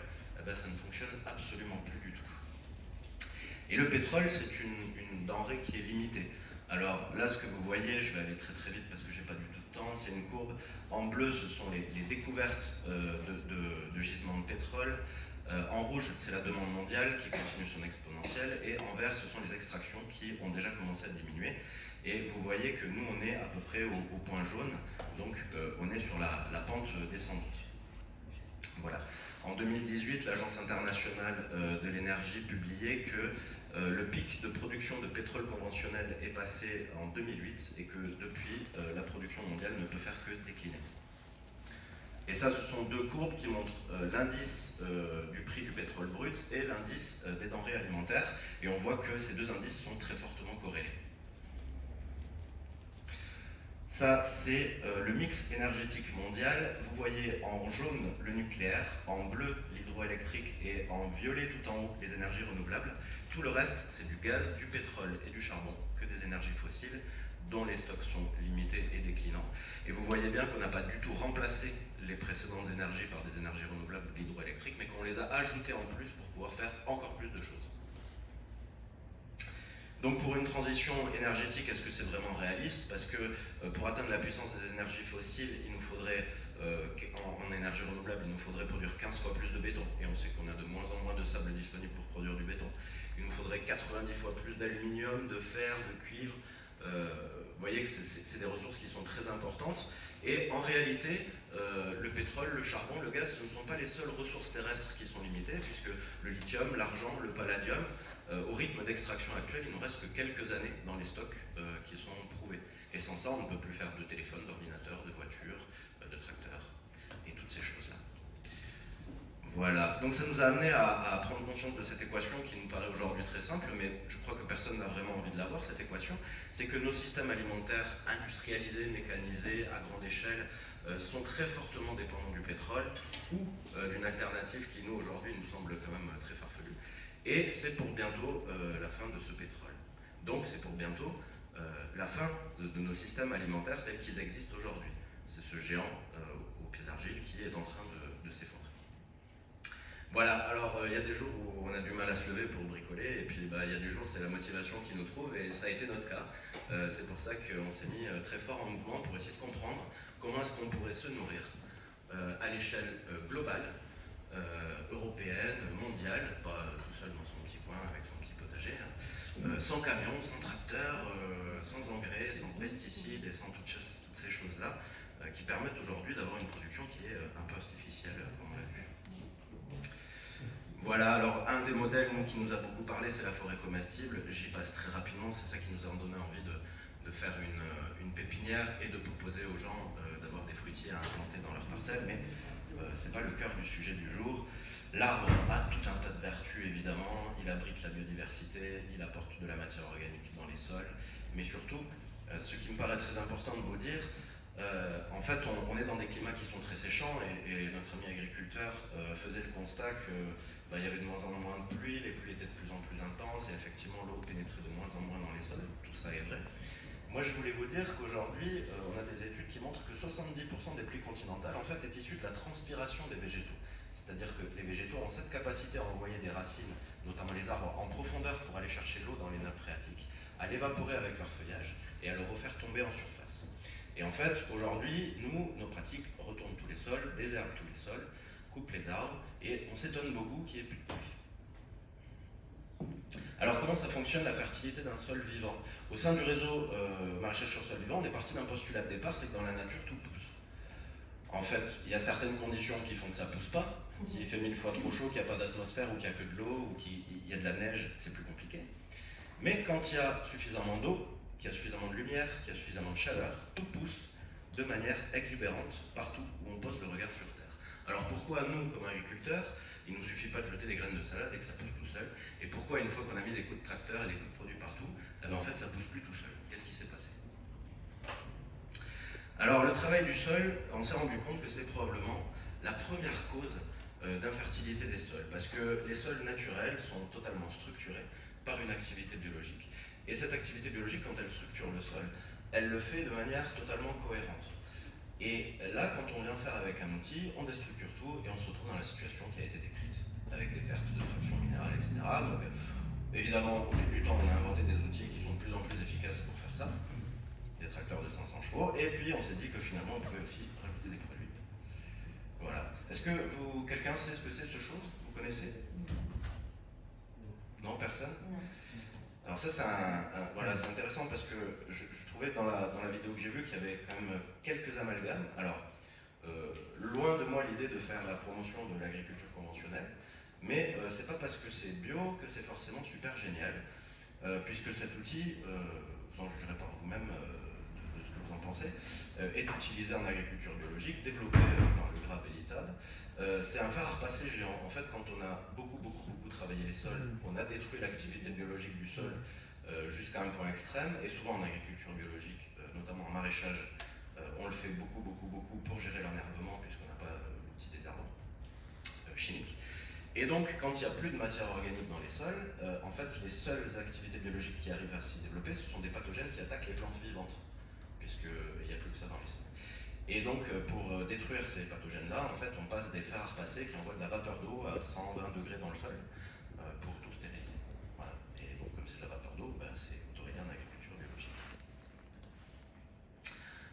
ça ne fonctionne absolument plus du tout. Et le pétrole, c'est une denrée qui est limitée. Alors là, ce que vous voyez, je vais aller très très vite parce que j'ai pas du tout de temps, c'est une courbe. En bleu, ce sont les découvertes de gisements de pétrole. En rouge, c'est la demande mondiale qui continue son exponentielle. Et en vert, ce sont les extractions qui ont déjà commencé à diminuer. Et vous voyez que nous, on est à peu près au point jaune. Donc, on est sur la pente descendante. Voilà. En 2018, l'Agence internationale de l'énergie publiait que le pic de production de pétrole conventionnel est passé en 2008 et que depuis, la production mondiale ne peut faire que décliner. Et ça, ce sont deux courbes qui montrent l'indice du prix du pétrole brut et l'indice des denrées alimentaires. Et on voit que ces deux indices sont très fortement corrélés. Ça, c'est le mix énergétique mondial. Vous voyez en jaune le nucléaire, en bleu l'hydroélectrique et en violet tout en haut les énergies renouvelables. Tout le reste, c'est du gaz, du pétrole et du charbon, que des énergies fossiles dont les stocks sont limités et déclinants. Et vous voyez bien qu'on n'a pas du tout remplacé les précédentes énergies par des énergies renouvelables ou de l'hydroélectrique, mais qu'on les a ajoutées en plus pour pouvoir faire encore plus de choses. Donc pour une transition énergétique, est-ce que c'est vraiment réaliste? Parce que pour atteindre la puissance des énergies fossiles, il nous faudrait, en énergie renouvelable, il nous faudrait produire 15 fois plus de béton. Et on sait qu'on a de moins en moins de sable disponible pour produire du béton. Il nous faudrait 90 fois plus d'aluminium, de fer, de cuivre. Vous voyez que c'est des ressources qui sont très importantes. Et en réalité, le pétrole, le charbon, le gaz, ce ne sont pas les seules ressources terrestres qui sont limitées, puisque le lithium, l'argent, le palladium, au rythme d'extraction actuel, il nous reste que quelques années dans les stocks qui sont prouvés. Et sans ça, on ne peut plus faire de téléphone, d'ordinateur, de voiture, de tracteur, et toutes ces choses-là. Voilà, donc ça nous a amené à prendre conscience de cette équation qui nous paraît aujourd'hui très simple, mais je crois que personne n'a vraiment envie de l'avoir, cette équation. C'est que nos systèmes alimentaires industrialisés, mécanisés, à grande échelle, sont très fortement dépendants du pétrole ou d'une alternative qui, nous, aujourd'hui, nous semble quand même très farfelue. Et c'est pour bientôt la fin de ce pétrole. Donc c'est pour bientôt la fin de nos systèmes alimentaires tels qu'ils existent aujourd'hui. C'est ce géant au pied d'argile qui est en train de s'effondrer. Voilà, alors il y a des jours où on a du mal à se lever pour bricoler, et puis il y a des jours c'est la motivation qui nous trouve, et ça a été notre cas. C'est pour ça qu'on s'est mis très fort en mouvement pour essayer de comprendre comment est-ce qu'on pourrait se nourrir à l'échelle globale, européenne, mondiale, pas tout seul dans son petit coin avec son petit potager, sans camion, sans tracteur, sans engrais, sans pesticides et sans toutes ces choses-là qui permettent aujourd'hui d'avoir une production qui est un peu artificielle, comme on l'a vu. Voilà, alors un des modèles qui nous a beaucoup parlé, c'est la forêt comestible. J'y passe très rapidement, c'est ça qui nous a donné envie de faire une pépinière et de proposer aux gens d'avoir des fruitiers à implanter dans leur parcelle. Mais c'est pas le cœur du sujet du jour. L'arbre a tout un tas de vertus évidemment, il abrite la biodiversité, il apporte de la matière organique dans les sols, mais surtout, ce qui me paraît très important de vous dire, en fait on est dans des climats qui sont très séchants et notre ami agriculteur faisait le constat que il y avait de moins en moins de pluie, les pluies étaient de plus en plus intenses et effectivement l'eau pénétrait de moins en moins dans les sols, tout ça est vrai. Moi je voulais vous dire qu'aujourd'hui on a des études qui montrent que 70% des pluies continentales en fait est issue de la transpiration des végétaux. C'est-à-dire que les végétaux ont cette capacité à envoyer des racines, notamment les arbres, en profondeur pour aller chercher l'eau dans les nappes phréatiques, à l'évaporer avec leur feuillage et à le refaire tomber en surface. Et en fait, aujourd'hui, nos pratiques retournent tous les sols, désherbent tous les sols, coupent les arbres, et on s'étonne beaucoup qu'il n'y ait plus de pluie. Alors comment ça fonctionne la fertilité d'un sol vivant? Au sein du réseau maraîchage sur sol vivant, on est parti d'un postulat de départ, c'est que dans la nature, tout pousse. En fait, il y a certaines conditions qui font que ça ne pousse pas. S'il fait 1000 fois trop chaud, qu'il n'y a pas d'atmosphère, ou qu'il n'y a que de l'eau, ou qu'il y a de la neige, c'est plus compliqué. Mais quand il y a suffisamment d'eau, qu'il y a suffisamment de lumière, qu'il y a suffisamment de chaleur, tout pousse de manière exubérante partout où on pose le regard sur Terre. Alors pourquoi nous, comme agriculteurs, il ne nous suffit pas de jeter des graines de salade et que ça pousse tout seul? Et pourquoi une fois qu'on a mis des coups de tracteur et des coups de produits partout, en fait ça ne pousse plus tout seul? Qu'est-ce qui s'est passé? Alors le travail du sol, on s'est rendu compte que c'est probablement la première cause d'infertilité des sols, parce que les sols naturels sont totalement structurés par une activité biologique. Et cette activité biologique, quand elle structure le sol, elle le fait de manière totalement cohérente. Et là, quand on vient faire avec un outil, on déstructure tout et on se retrouve dans la situation qui a été décrite, avec des pertes de fraction minérale, etc. Donc évidemment, au fil du temps, on a inventé des outils qui sont de plus en plus efficaces pour faire ça, des tracteurs de 500 chevaux, et puis on s'est dit que finalement, on pouvait aussi rajouter des produits. Voilà. Est-ce que quelqu'un sait ce que c'est ce chose? Vous connaissez? Non, personne? Alors ça, voilà, c'est intéressant parce que je trouvais dans la vidéo que j'ai vue qu'il y avait quand même quelques amalgames. Alors, loin de moi l'idée de faire la promotion de l'agriculture conventionnelle, mais c'est pas parce que c'est bio que c'est forcément super génial, puisque cet outil, vous en jugerez par vous-même de ce que vous en pensez, est utilisé en agriculture biologique, développé par le gras Bellitab. C'est un phare à repasser géant. En fait, quand on a beaucoup travaillé les sols, on a détruit l'activité biologique du sol jusqu'à un point extrême, et souvent en agriculture biologique, notamment en maraîchage, on le fait beaucoup pour gérer l'enherbement, puisqu'on n'a pas l'outil des arbres chimiques. Et donc, quand il n'y a plus de matière organique dans les sols, en fait, les seules activités biologiques qui arrivent à s'y développer, ce sont des pathogènes qui attaquent les plantes vivantes, puisqu'il n'y a plus que ça dans les sols. Et donc, pour détruire ces pathogènes-là, en fait, on passe des fers à repasser qui envoient de la vapeur d'eau à 120 degrés dans le sol pour tout stériliser. Voilà. Et donc, comme c'est de la vapeur d'eau, c'est autorisé en agriculture biologique.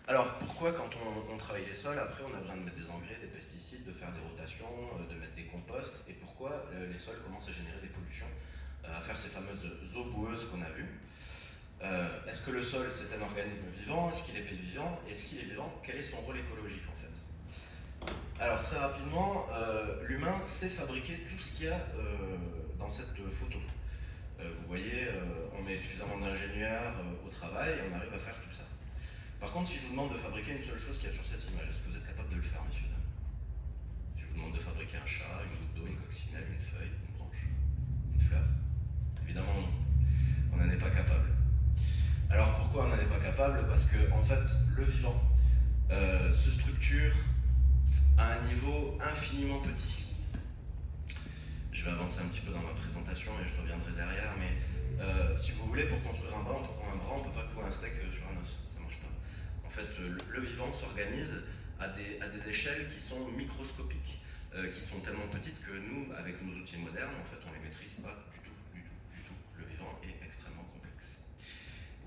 Alors, pourquoi quand on travaille les sols, après on a besoin de mettre des engrais, des pesticides, de faire des rotations, de mettre des composts, et pourquoi les sols commencent à générer des pollutions, à faire ces fameuses eaux boueuses qu'on a vues? Est-ce que le sol c'est un organisme vivant? Est-ce qu'il est vivant? Et s'il est vivant, quel est son rôle écologique en fait? Alors très rapidement, l'humain sait fabriquer tout ce qu'il y a dans cette photo. Vous voyez, on met suffisamment d'ingénieurs au travail et on arrive à faire tout ça. Par contre, si je vous demande de fabriquer une seule chose qu'il y a sur cette image, est-ce que vous êtes capable de le faire, messieurs, dames? Si je vous demande de fabriquer un chat, une goutte d'eau, une coccinelle, une feuille, une branche, une fleur, évidemment non. On n'en est pas capable. Alors pourquoi on n'en est pas capable? Parce que en fait, le vivant se structure à un niveau infiniment petit. Je vais avancer un petit peu dans ma présentation et je reviendrai derrière, mais si vous voulez, pour construire un bras, on ne peut pas clouer un steak sur un os, ça ne marche pas. En fait, le vivant s'organise à des échelles qui sont microscopiques, qui sont tellement petites que nous, avec nos outils modernes, en fait, on ne les maîtrise pas du tout. Le vivant est extrêmement complexe.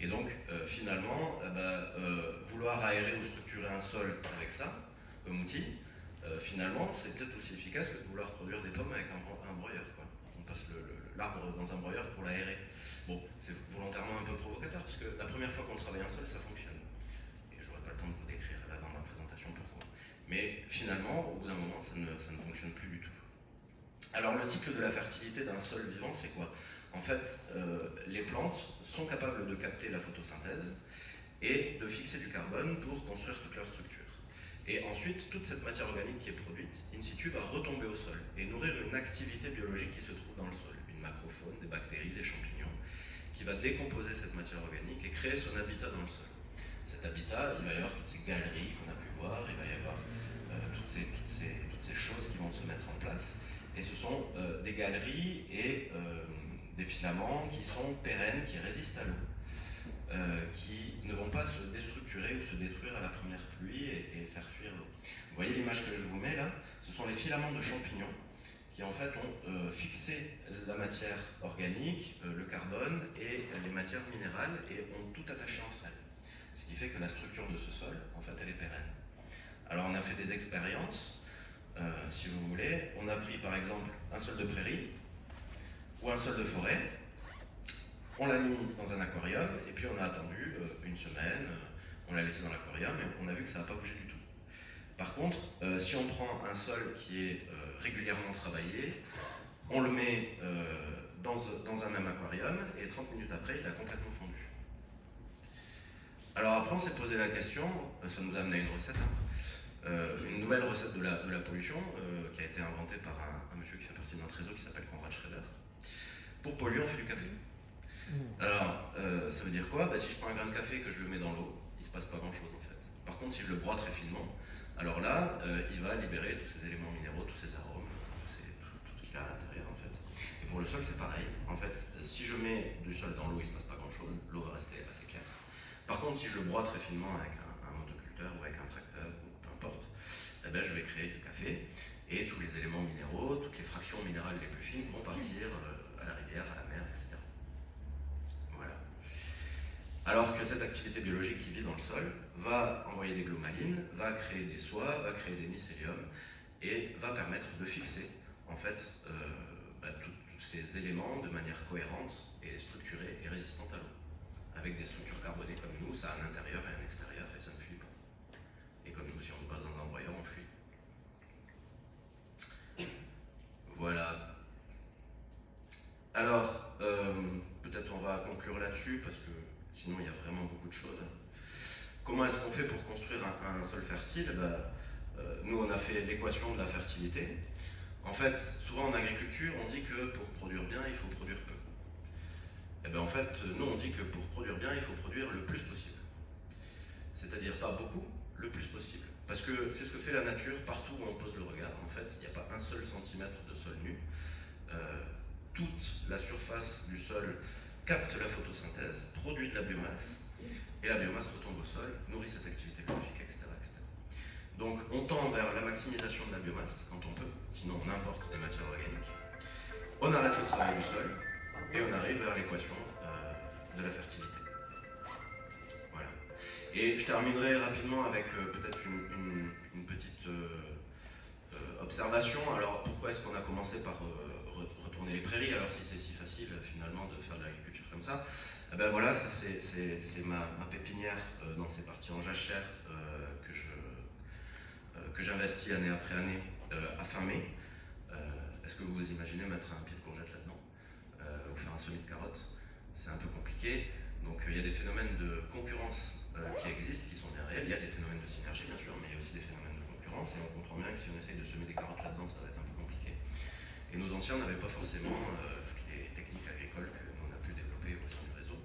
Et donc, finalement, vouloir aérer ou structurer un sol avec ça, comme outil, finalement, c'est peut-être aussi efficace que de vouloir produire des pommes avec un broyeur, quoi. On passe l'arbre dans un broyeur pour l'aérer. Bon, c'est volontairement un peu provocateur, parce que la première fois qu'on travaille un sol, ça fonctionne. Et j'aurai pas le temps de vous décrire là dans ma présentation pourquoi. Mais finalement, au bout d'un moment, ça ne fonctionne plus du tout. Alors, le cycle de la fertilité d'un sol vivant, c'est quoi? En fait, les plantes sont capables de capter la photosynthèse et de fixer du carbone pour construire toute leur structure. Et ensuite, toute cette matière organique qui est produite, in situ, va retomber au sol et nourrir une activité biologique qui se trouve dans le sol, une macrofaune, des bactéries, des champignons, qui va décomposer cette matière organique et créer son habitat dans le sol. Cet habitat, il va y avoir toutes ces galeries qu'on a pu voir, il va y avoir toutes ces choses qui vont se mettre en place. Et ce sont des galeries et des filaments qui sont pérennes, qui résistent à l'eau, qui ne vont pas se déstructurer ou se détruire à la première pluie et faire fuir l'eau. Vous voyez l'image que je vous mets là, ce sont les filaments de champignons qui en fait ont fixé la matière organique, le carbone et les matières minérales et ont tout attaché entre elles. Ce qui fait que la structure de ce sol, en fait, elle est pérenne. Alors on a fait des expériences, si vous voulez. On a pris par exemple un sol de prairie ou un sol de forêt, on l'a mis dans un aquarium et puis on a attendu une semaine, on l'a laissé dans l'aquarium et on a vu que ça n'a pas bougé du tout. Par contre, si on prend un sol qui est régulièrement travaillé, on le met dans un même aquarium et 30 minutes après, il a complètement fondu. Alors après, on s'est posé la question, ça nous a amené à une recette, une nouvelle recette de la pollution qui a été inventée par un monsieur qui fait partie de notre réseau qui s'appelle Konrad Schrader. Pour polluer, on fait du café. Alors, ça veut dire quoi? Si je prends un grain de café et que je le mets dans l'eau, il ne se passe pas grand-chose en fait. Par contre, si je le broie très finement, alors là, il va libérer tous ces éléments minéraux, tous ces arômes, tout ce qu'il a à l'intérieur en fait. Et pour le sol, c'est pareil. En fait, si je mets du sol dans l'eau, il ne se passe pas grand-chose, l'eau va rester assez claire. Par contre, si je le broie très finement avec un motoculteur ou avec un tracteur, ou peu importe, eh ben, je vais créer du café et tous les éléments minéraux, toutes les fractions minérales les plus fines vont partir à la rivière, à la mer, etc. Voilà. Alors que cette activité biologique qui vit dans le sol va envoyer des glomalines, va créer des soies, va créer des mycéliums et va permettre de fixer en fait tous ces éléments de manière cohérente et structurée et résistante à l'eau. Avec des structures carbonées comme nous, ça a un intérieur et un extérieur et ça ne fuit pas. Et comme nous, si on passe dans un broyeur, on fuit. Voilà. Alors, peut-être on va conclure là-dessus parce que sinon il y a vraiment beaucoup de choses. Comment est-ce qu'on fait pour construire un sol fertile? Nous, on a fait l'équation de la fertilité. En fait, souvent en agriculture, on dit que pour produire bien, il faut produire peu. Et bien en fait, nous on dit que pour produire bien, il faut produire le plus possible. C'est-à-dire pas beaucoup, le plus possible. Parce que c'est ce que fait la nature partout où on pose le regard. En fait, il n'y a pas un seul centimètre de sol nu. Toute la surface du sol capte la photosynthèse, produit de la biomasse, et la biomasse retombe au sol, nourrit cette activité biologique, etc., etc. Donc on tend vers la maximisation de la biomasse quand on peut, sinon on importe des matières organiques. On arrête le travail du sol, et on arrive vers l'équation de la fertilité. Voilà. Et je terminerai rapidement avec peut-être une petite observation. Alors pourquoi est-ce qu'on a commencé par retourner les prairies, alors si c'est si facile finalement de faire de l'agriculture comme ça? Ben voilà, ça c'est ma pépinière dans ces parties en jachère que j'investis année après année à fin mai. Est-ce que vous vous imaginez mettre un pied de courgette là-dedans? Ou faire un semis de carottes, c'est un peu compliqué. Donc il y a des phénomènes de concurrence qui existent, qui sont bien réels. Il y a des phénomènes de synergie bien sûr, mais il y a aussi des phénomènes de concurrence. Et on comprend bien que si on essaye de semer des carottes là-dedans, ça va être un peu compliqué. Et nos anciens n'avaient pas forcément toutes les techniques agricoles que nous on a pu développer au sein du réseau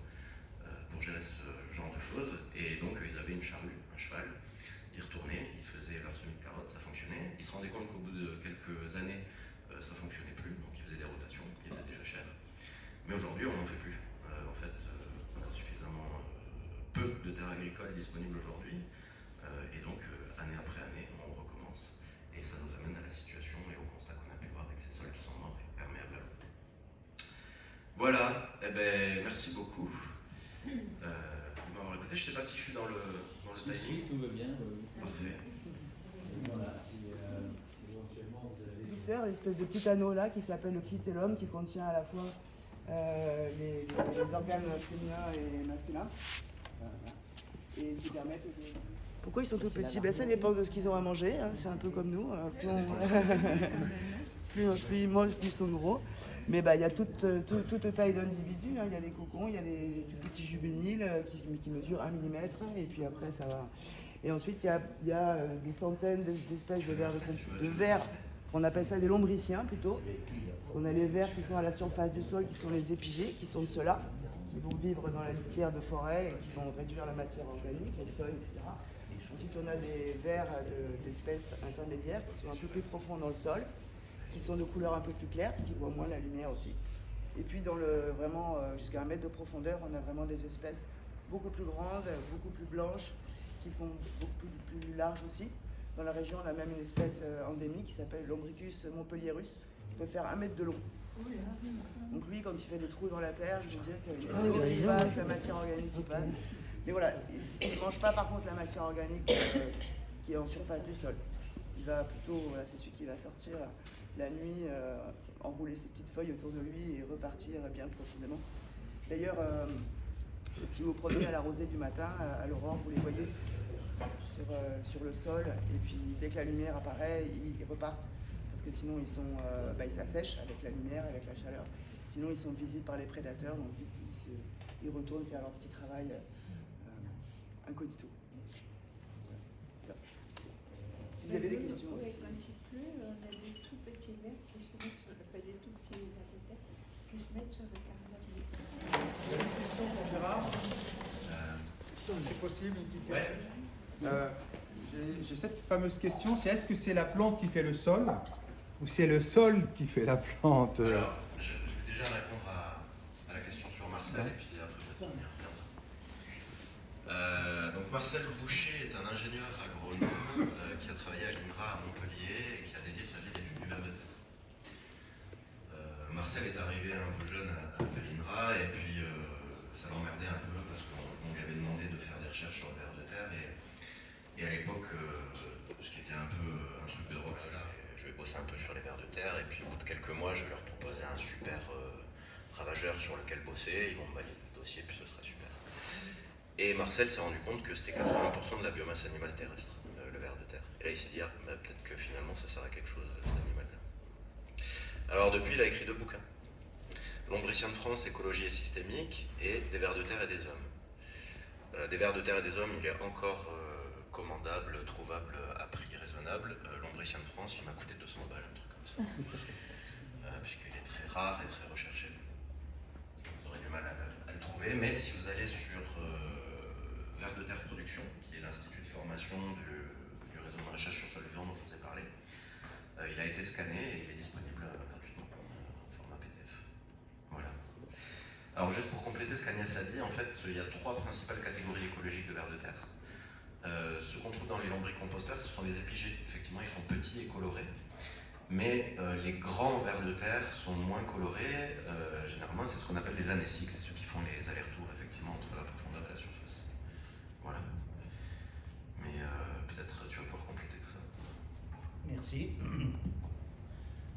pour gérer ce genre de choses. Et donc ils avaient une charrue, un cheval. Ils retournaient, ils faisaient leur semis de carottes, ça fonctionnait. Ils se rendaient compte qu'au bout de quelques années, ça ne fonctionnait plus. Donc ils faisaient des rotations, ils faisaient des jachères. Mais aujourd'hui, on n'en fait plus. En fait, on a suffisamment peu de terres agricoles disponibles aujourd'hui. Et donc, année après année, on recommence. Et ça nous amène à la situation et au constat qu'on a pu voir avec ces sols qui sont morts et perméables à l'eau. Voilà. Eh ben, merci beaucoup de m'avoir écouté. Je ne sais pas si je suis dans le timing. Si, tout va bien. Parfait. Et voilà. Et, éventuellement, vous avez... Faire l'espèce de petit anneau là qui s'appelle le clitellum qui contient à la fois les organes féminins et masculins et qui permettent de... Pourquoi ils sont tout petits? Ça dépend de ce qu'ils ont à manger, hein. C'est un peu comme nous. Plus ils mangent, plus ils sont gros. Mais il y a toute taille d'individus, hein. Il y a des cocons, il y a des tout petits juvéniles qui mesurent 1 mm et puis après ça va. Et ensuite, il y a des centaines d'espèces de vers, on appelle ça des lombriciens plutôt. On a les vers qui sont à la surface du sol, qui sont les épigées, qui sont ceux-là, qui vont vivre dans la litière de forêt et qui vont réduire la matière organique, les feuilles, etc. Ensuite, on a des vers d'espèces intermédiaires qui sont un peu plus profonds dans le sol, qui sont de couleur un peu plus claire, parce qu'ils voient moins la lumière aussi. Et puis, vraiment jusqu'à 1 mètre de profondeur, on a vraiment des espèces beaucoup plus grandes, beaucoup plus blanches, qui font beaucoup plus large aussi. Dans la région, on a même une espèce endémique qui s'appelle l'Ombricus montpellierus, qui peut faire 1 mètre de long. Donc lui, quand il fait des trous dans la terre, je veux dire qu'il y a l'eau qui passe, la matière organique qui passe. Mais voilà, il ne mange pas par contre la matière organique qui est en surface du sol. Il va plutôt, voilà, c'est celui qui va sortir la nuit, enrouler ses petites feuilles autour de lui et repartir bien profondément. D'ailleurs, si vous promenez à la rosée du matin, à l'aurore, vous les voyez sur le sol, et puis dès que la lumière apparaît, ils repartent, parce que sinon ils s'assèchent avec la lumière, avec la chaleur. Sinon ils sont visibles par les prédateurs, donc vite ils retournent faire leur petit travail incognito. Voilà. Si vous avez des questions Oui, aussi. quand il pleut, on a des tout petits vers qui se mettent sur le, des tout petits vers de terre qui se mettent sur le carrelage. C'est rare. C'est possible, une petite question. J'ai cette fameuse question, c'est est-ce que c'est la plante qui fait le sol ou c'est le sol qui fait la plante? Alors, je vais déjà répondre à la question sur Marcel et puis après peut-être on y reviendra. Donc Marcel Boucher est un ingénieur agronome qui a travaillé à l'INRA à Montpellier et qui a dédié sa vie à l'étude du ver de terre. Marcel est arrivé un peu jeune à l'INRA et puis ça l'emmerdait un peu parce qu'on lui avait demandé de faire des recherches sur le ver de terre et à l'époque, ce qui était un peu un truc de drôle, je vais bosser un peu sur les vers de terre et puis au bout de quelques mois, je vais leur proposer un super ravageur sur lequel bosser, ils vont me valider le dossier puis ce sera super. Et Marcel s'est rendu compte que c'était 80% de la biomasse animale terrestre, le ver de terre. Et là, il s'est dit, peut-être que finalement, ça sert à quelque chose, cet animal-là. Alors depuis, il a écrit 2 bouquins. Lombricien de France, écologie et systémique, et Des vers de terre et des hommes. Des vers de terre et des hommes, il est encore commandable, trouvable à prix raisonnable. Lombricien de France, il m'a coûté 200 balles, un truc comme ça. Puisqu'il est très rare et très recherché. Vous aurez du mal à le trouver, mais si vous allez sur Vers de Terre Production, qui est l'institut de formation du réseau de maraîchage sur sol vivant dont je vous ai parlé, il a été scanné et il est disponible gratuitement en format PDF. Voilà. Alors juste pour compléter ce qu'Agnès a dit, en fait, il y a 3 principales catégories écologiques de vers de terre. Ce qu'on trouve dans les lombricomposteurs, ce sont les épigées. Effectivement, ils sont petits et colorés. Mais les grands vers de terre sont moins colorés. Généralement, c'est ce qu'on appelle les anéciques. C'est ceux qui font les allers-retours, effectivement, entre la profondeur et la surface. Voilà. Mais peut-être tu vas pouvoir compléter tout ça. Merci.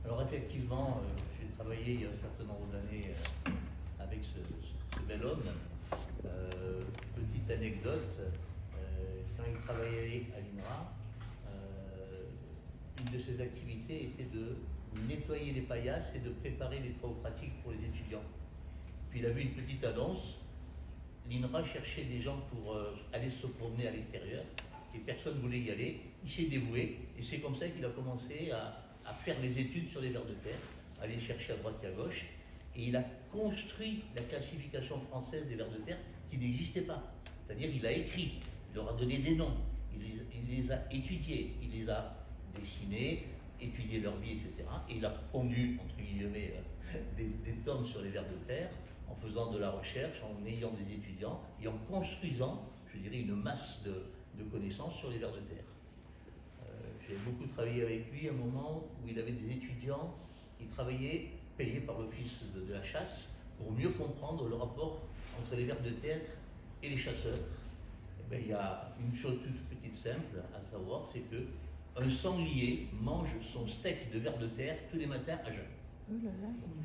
Alors effectivement, j'ai travaillé il y a un certain nombre d'années avec ce bel homme. Petite anecdote, quand il travaillait à l'INRA, une de ses activités était de nettoyer les paillasses et de préparer les travaux pratiques pour les étudiants. Puis il a vu une petite annonce, l'INRA cherchait des gens pour aller se promener à l'extérieur, et personne ne voulait y aller, il s'est dévoué, et c'est comme ça qu'il a commencé à faire des études sur les vers de terre, aller chercher à droite et à gauche, et il a construit la classification française des vers de terre qui n'existait pas. C'est-à-dire qu'il a écrit, il leur a donné des noms, il les a étudiés, il les a dessinés, étudié leur vie, etc. Et il a pondu, entre guillemets, des tomes sur les vers de terre, en faisant de la recherche, en ayant des étudiants, et en construisant, je dirais, une masse de connaissances sur les vers de terre. J'ai beaucoup travaillé avec lui à un moment où il avait des étudiants qui travaillaient, payés par l'office de la chasse, pour mieux comprendre le rapport entre les vers de terre et les chasseurs. Eh bien, il y a une chose toute petite simple à savoir, c'est que un sanglier mange son steak de vers de terre tous les matins à jeun. Donc,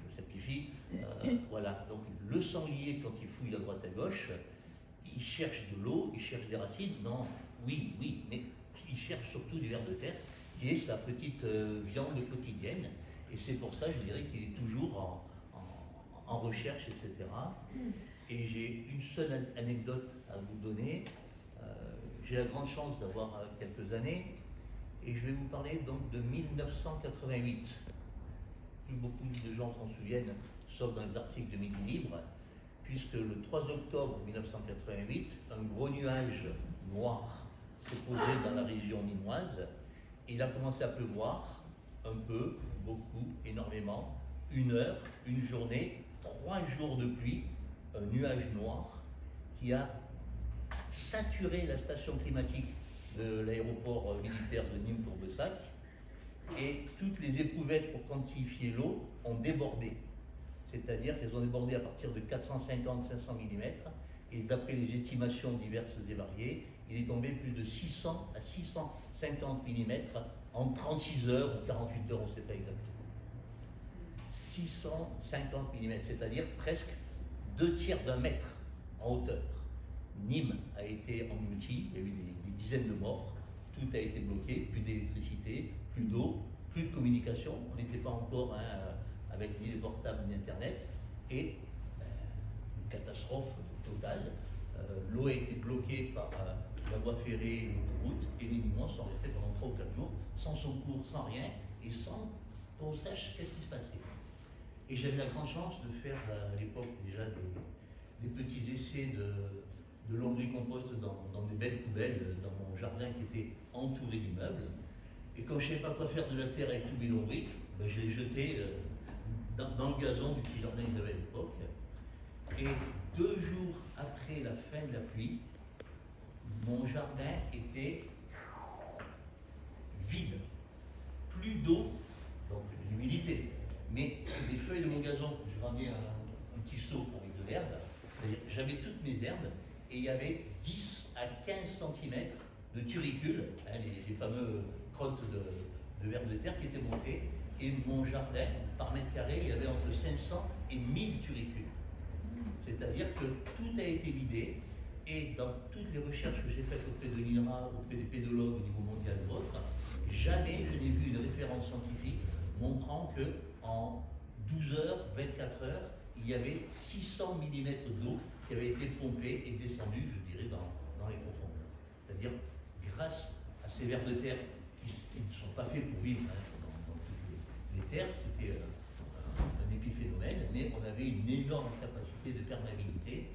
je simplifie. Voilà. Donc le sanglier, quand il fouille à droite à gauche, il cherche de l'eau, il cherche des racines. Non, oui, mais il cherche surtout du ver de terre, qui est sa petite viande quotidienne. Et c'est pour ça, je dirais, qu'il est toujours en recherche, etc. Et j'ai une seule anecdote à vous donner. j'ai la grande chance d'avoir quelques années, et je vais vous parler donc de 1988. Plus beaucoup de gens s'en souviennent, sauf dans les articles de Midi Libre, puisque le 3 octobre 1988, un gros nuage noir s'est posé dans la région nîmoise, et il a commencé à pleuvoir, un peu, beaucoup, énormément, 1 heure, une journée, 3 jours de pluie, un nuage noir qui a saturé la station climatique de l'aéroport militaire de Nîmes-Courbessac, et toutes les éprouvettes pour quantifier l'eau ont débordé. C'est-à-dire qu'elles ont débordé à partir de 450-500 mm, et d'après les estimations diverses et variées, il est tombé plus de 600 à 650 mm en 36 heures ou 48 heures, on ne sait pas exactement. 650 mm, c'est-à-dire presque 2/3 d'un mètre en hauteur. Nîmes a été englouti, il y a eu des dizaines de morts, tout a été bloqué, plus d'électricité, plus d'eau, plus de communication, on n'était pas encore avec ni les portables ni Internet, et une catastrophe totale. L'eau a été bloquée par la voie ferrée et l'autoroute, et les Nîmois sont restés pendant 3 ou 4 jours, sans secours, sans rien, et sans qu'on sache qu'est-ce qui se passait. Et j'avais la grande chance de faire à l'époque déjà des petits essais de lombricompost dans des belles poubelles dans mon jardin qui était entouré d'immeubles. Et comme je ne savais pas quoi faire de la terre avec tous mes lombrics, ben je les jetais dans le gazon du petit jardin que j'avais à l'époque. Et 2 jours après la fin de la pluie, mon jardin était vide. Plus d'eau, donc l'humidité, mais les feuilles de mon gazon, je ramenais un petit seau avec de l'herbe, c'est-à-dire j'avais toutes mes herbes, et il y avait 10 à 15 cm de turicules, hein, les fameux crottes de vers de terre qui étaient montées, et mon jardin, par mètre carré, il y avait entre 500 et 1000 turicules. C'est-à-dire que tout a été vidé, et dans toutes les recherches que j'ai faites auprès de l'INRA, auprès des pédologues au niveau mondial ou autre, jamais je n'ai vu une référence scientifique montrant que en 12 heures, 24 heures, il y avait 600 mm d'eau qui avait été pompée et descendue, je dirais, dans les profondeurs. C'est-à-dire, grâce à ces vers de terre qui ne sont pas faits pour vivre dans toutes les terres, c'était un épiphénomène, mais on avait une énorme capacité de perméabilité.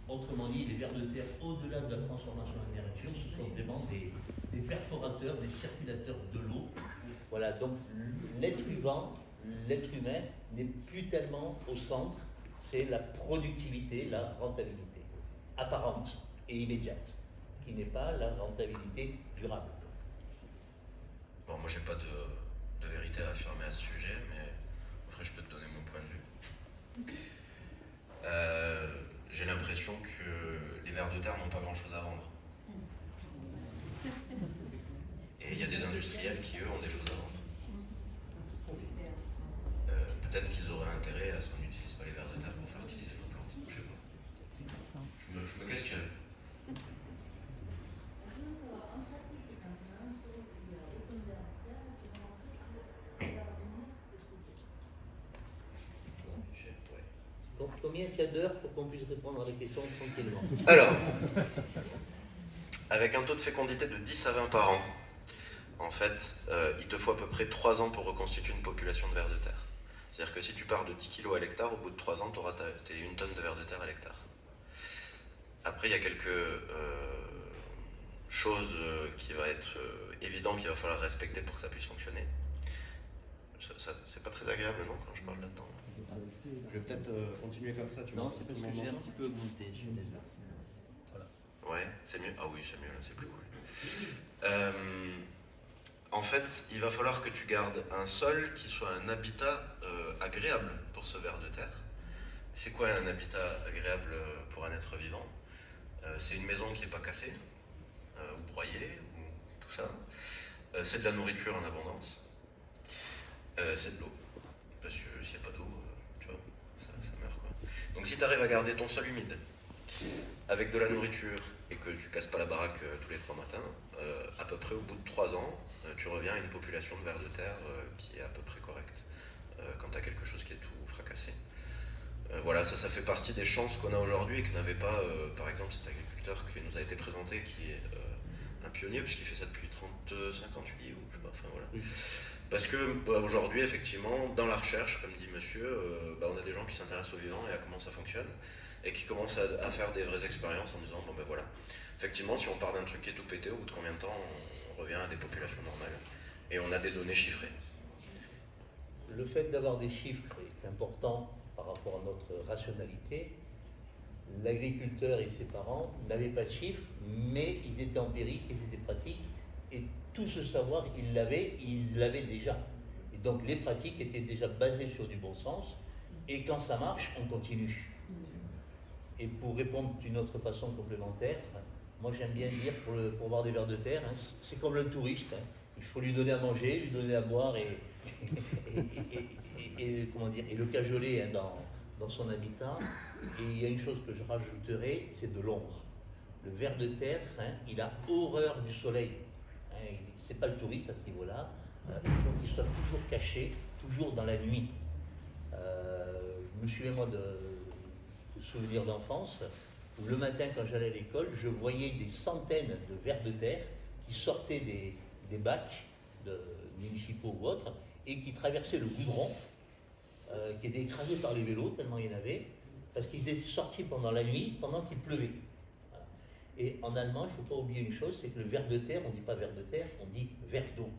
Autrement dit, les vers de terre, au-delà de la transformation en nurture, ce sont vraiment des perforateurs, des circulateurs de l'eau. Voilà, donc l'être vivant, l'être humain n'est plus tellement au centre, c'est la productivité, la rentabilité, apparente et immédiate, qui n'est pas la rentabilité durable. Bon, moi j'ai pas de vérité à affirmer à ce sujet, mais après je peux te donner mon point de vue. J'ai l'impression que les vers de terre n'ont pas grand chose à vendre. Et il y a des industriels qui, eux, ont des choses à vendre. Peut-être qu'ils auraient intérêt à ce qu'on n'utilise pas les vers de terre pour fertiliser nos plantes. Je sais pas. Je me questionne. Combien il y a d'heures pour qu'on puisse répondre à des questions tranquillement? Alors, avec un taux de fécondité de 10 à 20 par an, en fait, il te faut à peu près 3 ans pour reconstituer une population de vers de terre. C'est-à-dire que si tu pars de 10 kg à l'hectare, au bout de 3 ans, tu auras tes 1 tonne de vers de terre à l'hectare. Après, il y a quelques choses qui vont être évidentes qu'il va falloir respecter pour que ça puisse fonctionner. C'est pas très agréable, non, quand je parle là-dedans? Je vais peut-être continuer comme ça. Non, c'est parce que j'ai un petit peu augmenté, je suis désolé. Voilà. Ouais, c'est mieux. Ah oui, c'est mieux, là, c'est plus cool. En fait, il va falloir que tu gardes un sol qui soit un habitat agréable pour ce ver de terre. C'est quoi un habitat agréable pour un être vivant? C'est une maison qui n'est pas cassée, ou broyée, ou tout ça. C'est de la nourriture en abondance. C'est de l'eau. Parce que s'il n'y a pas d'eau, tu vois, ça meurt, quoi. Donc si tu arrives à garder ton sol humide, avec de la nourriture, et que tu casses pas la baraque tous les 3 matins, à peu près au bout de 3 ans, tu reviens à une population de vers de terre qui est à peu près correcte, quand tu as quelque chose qui est tout fracassé. Voilà, ça fait partie des chances qu'on a aujourd'hui et que n'avait pas, par exemple, cet agriculteur qui nous a été présenté, qui est un pionnier, puisqu'il fait ça depuis 35 ans, tu dis, ou je sais pas, enfin voilà. Parce que aujourd'hui, effectivement, dans la recherche, comme dit monsieur, on a des gens qui s'intéressent au vivant et à comment ça fonctionne, et qui commencent à faire des vraies expériences en disant, bon ben voilà, effectivement, si on part d'un truc qui est tout pété, au bout de combien de temps on revient à des populations normales, et on a des données chiffrées. Le fait d'avoir des chiffres est important par rapport à notre rationalité. L'agriculteur et ses parents n'avaient pas de chiffres, mais ils étaient empiriques, ils étaient pratiques, et tout ce savoir, ils l'avaient déjà. Et donc les pratiques étaient déjà basées sur du bon sens, et quand ça marche, on continue. Et pour répondre d'une autre façon complémentaire, moi j'aime bien dire, pour voir des vers de terre, hein, c'est comme le touriste, hein. Il faut lui donner à manger, lui donner à boire et le cajoler, hein, dans son habitat. Et il y a une chose que je rajouterai, c'est de l'ombre. Le ver de terre, hein, il a horreur du soleil. Hein, c'est pas le touriste à ce niveau-là. Il faut qu'il soit toujours caché, toujours dans la nuit. Je me souviens moi de souvenirs d'enfance où le matin quand j'allais à l'école, je voyais des centaines de vers de terre qui sortaient des bacs municipaux ou autres et qui traversaient le goudron, qui étaient écrasés par les vélos tellement il y en avait, parce qu'ils étaient sortis pendant la nuit, pendant qu'il pleuvait. Voilà. Et en allemand, il ne faut pas oublier une chose, c'est que le ver de terre, on ne dit pas ver de terre, on dit ver d'eau.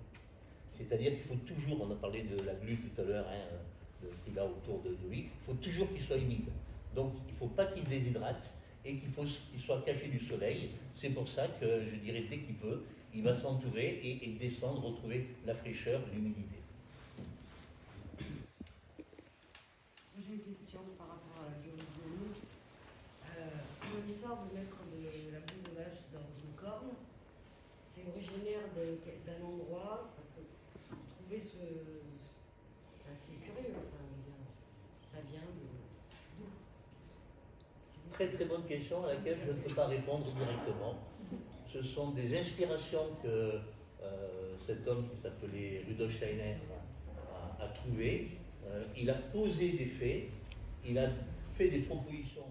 C'est-à-dire qu'il faut toujours, on a parlé de la glu tout à l'heure, hein, qu'il a autour de lui, il faut toujours qu'il soit humide. Donc il ne faut pas qu'il se déshydrate et qu'il soit caché du soleil. C'est pour ça que je dirais dès qu'il peut, il va s'entourer et descendre, retrouver la fraîcheur, l'humidité. J'ai une question par rapport à la biodynamie. L'histoire de mettre de la boule de vache dans une corne, c'est originaire d'un endroit, parce que trouver c'est assez curieux, enfin, ça vient d'où? Très très bonne question à laquelle je ne peux pas répondre directement. Ce sont des inspirations que cet homme qui s'appelait Rudolf Steiner a trouvées. Il a posé des faits, il a fait des propositions.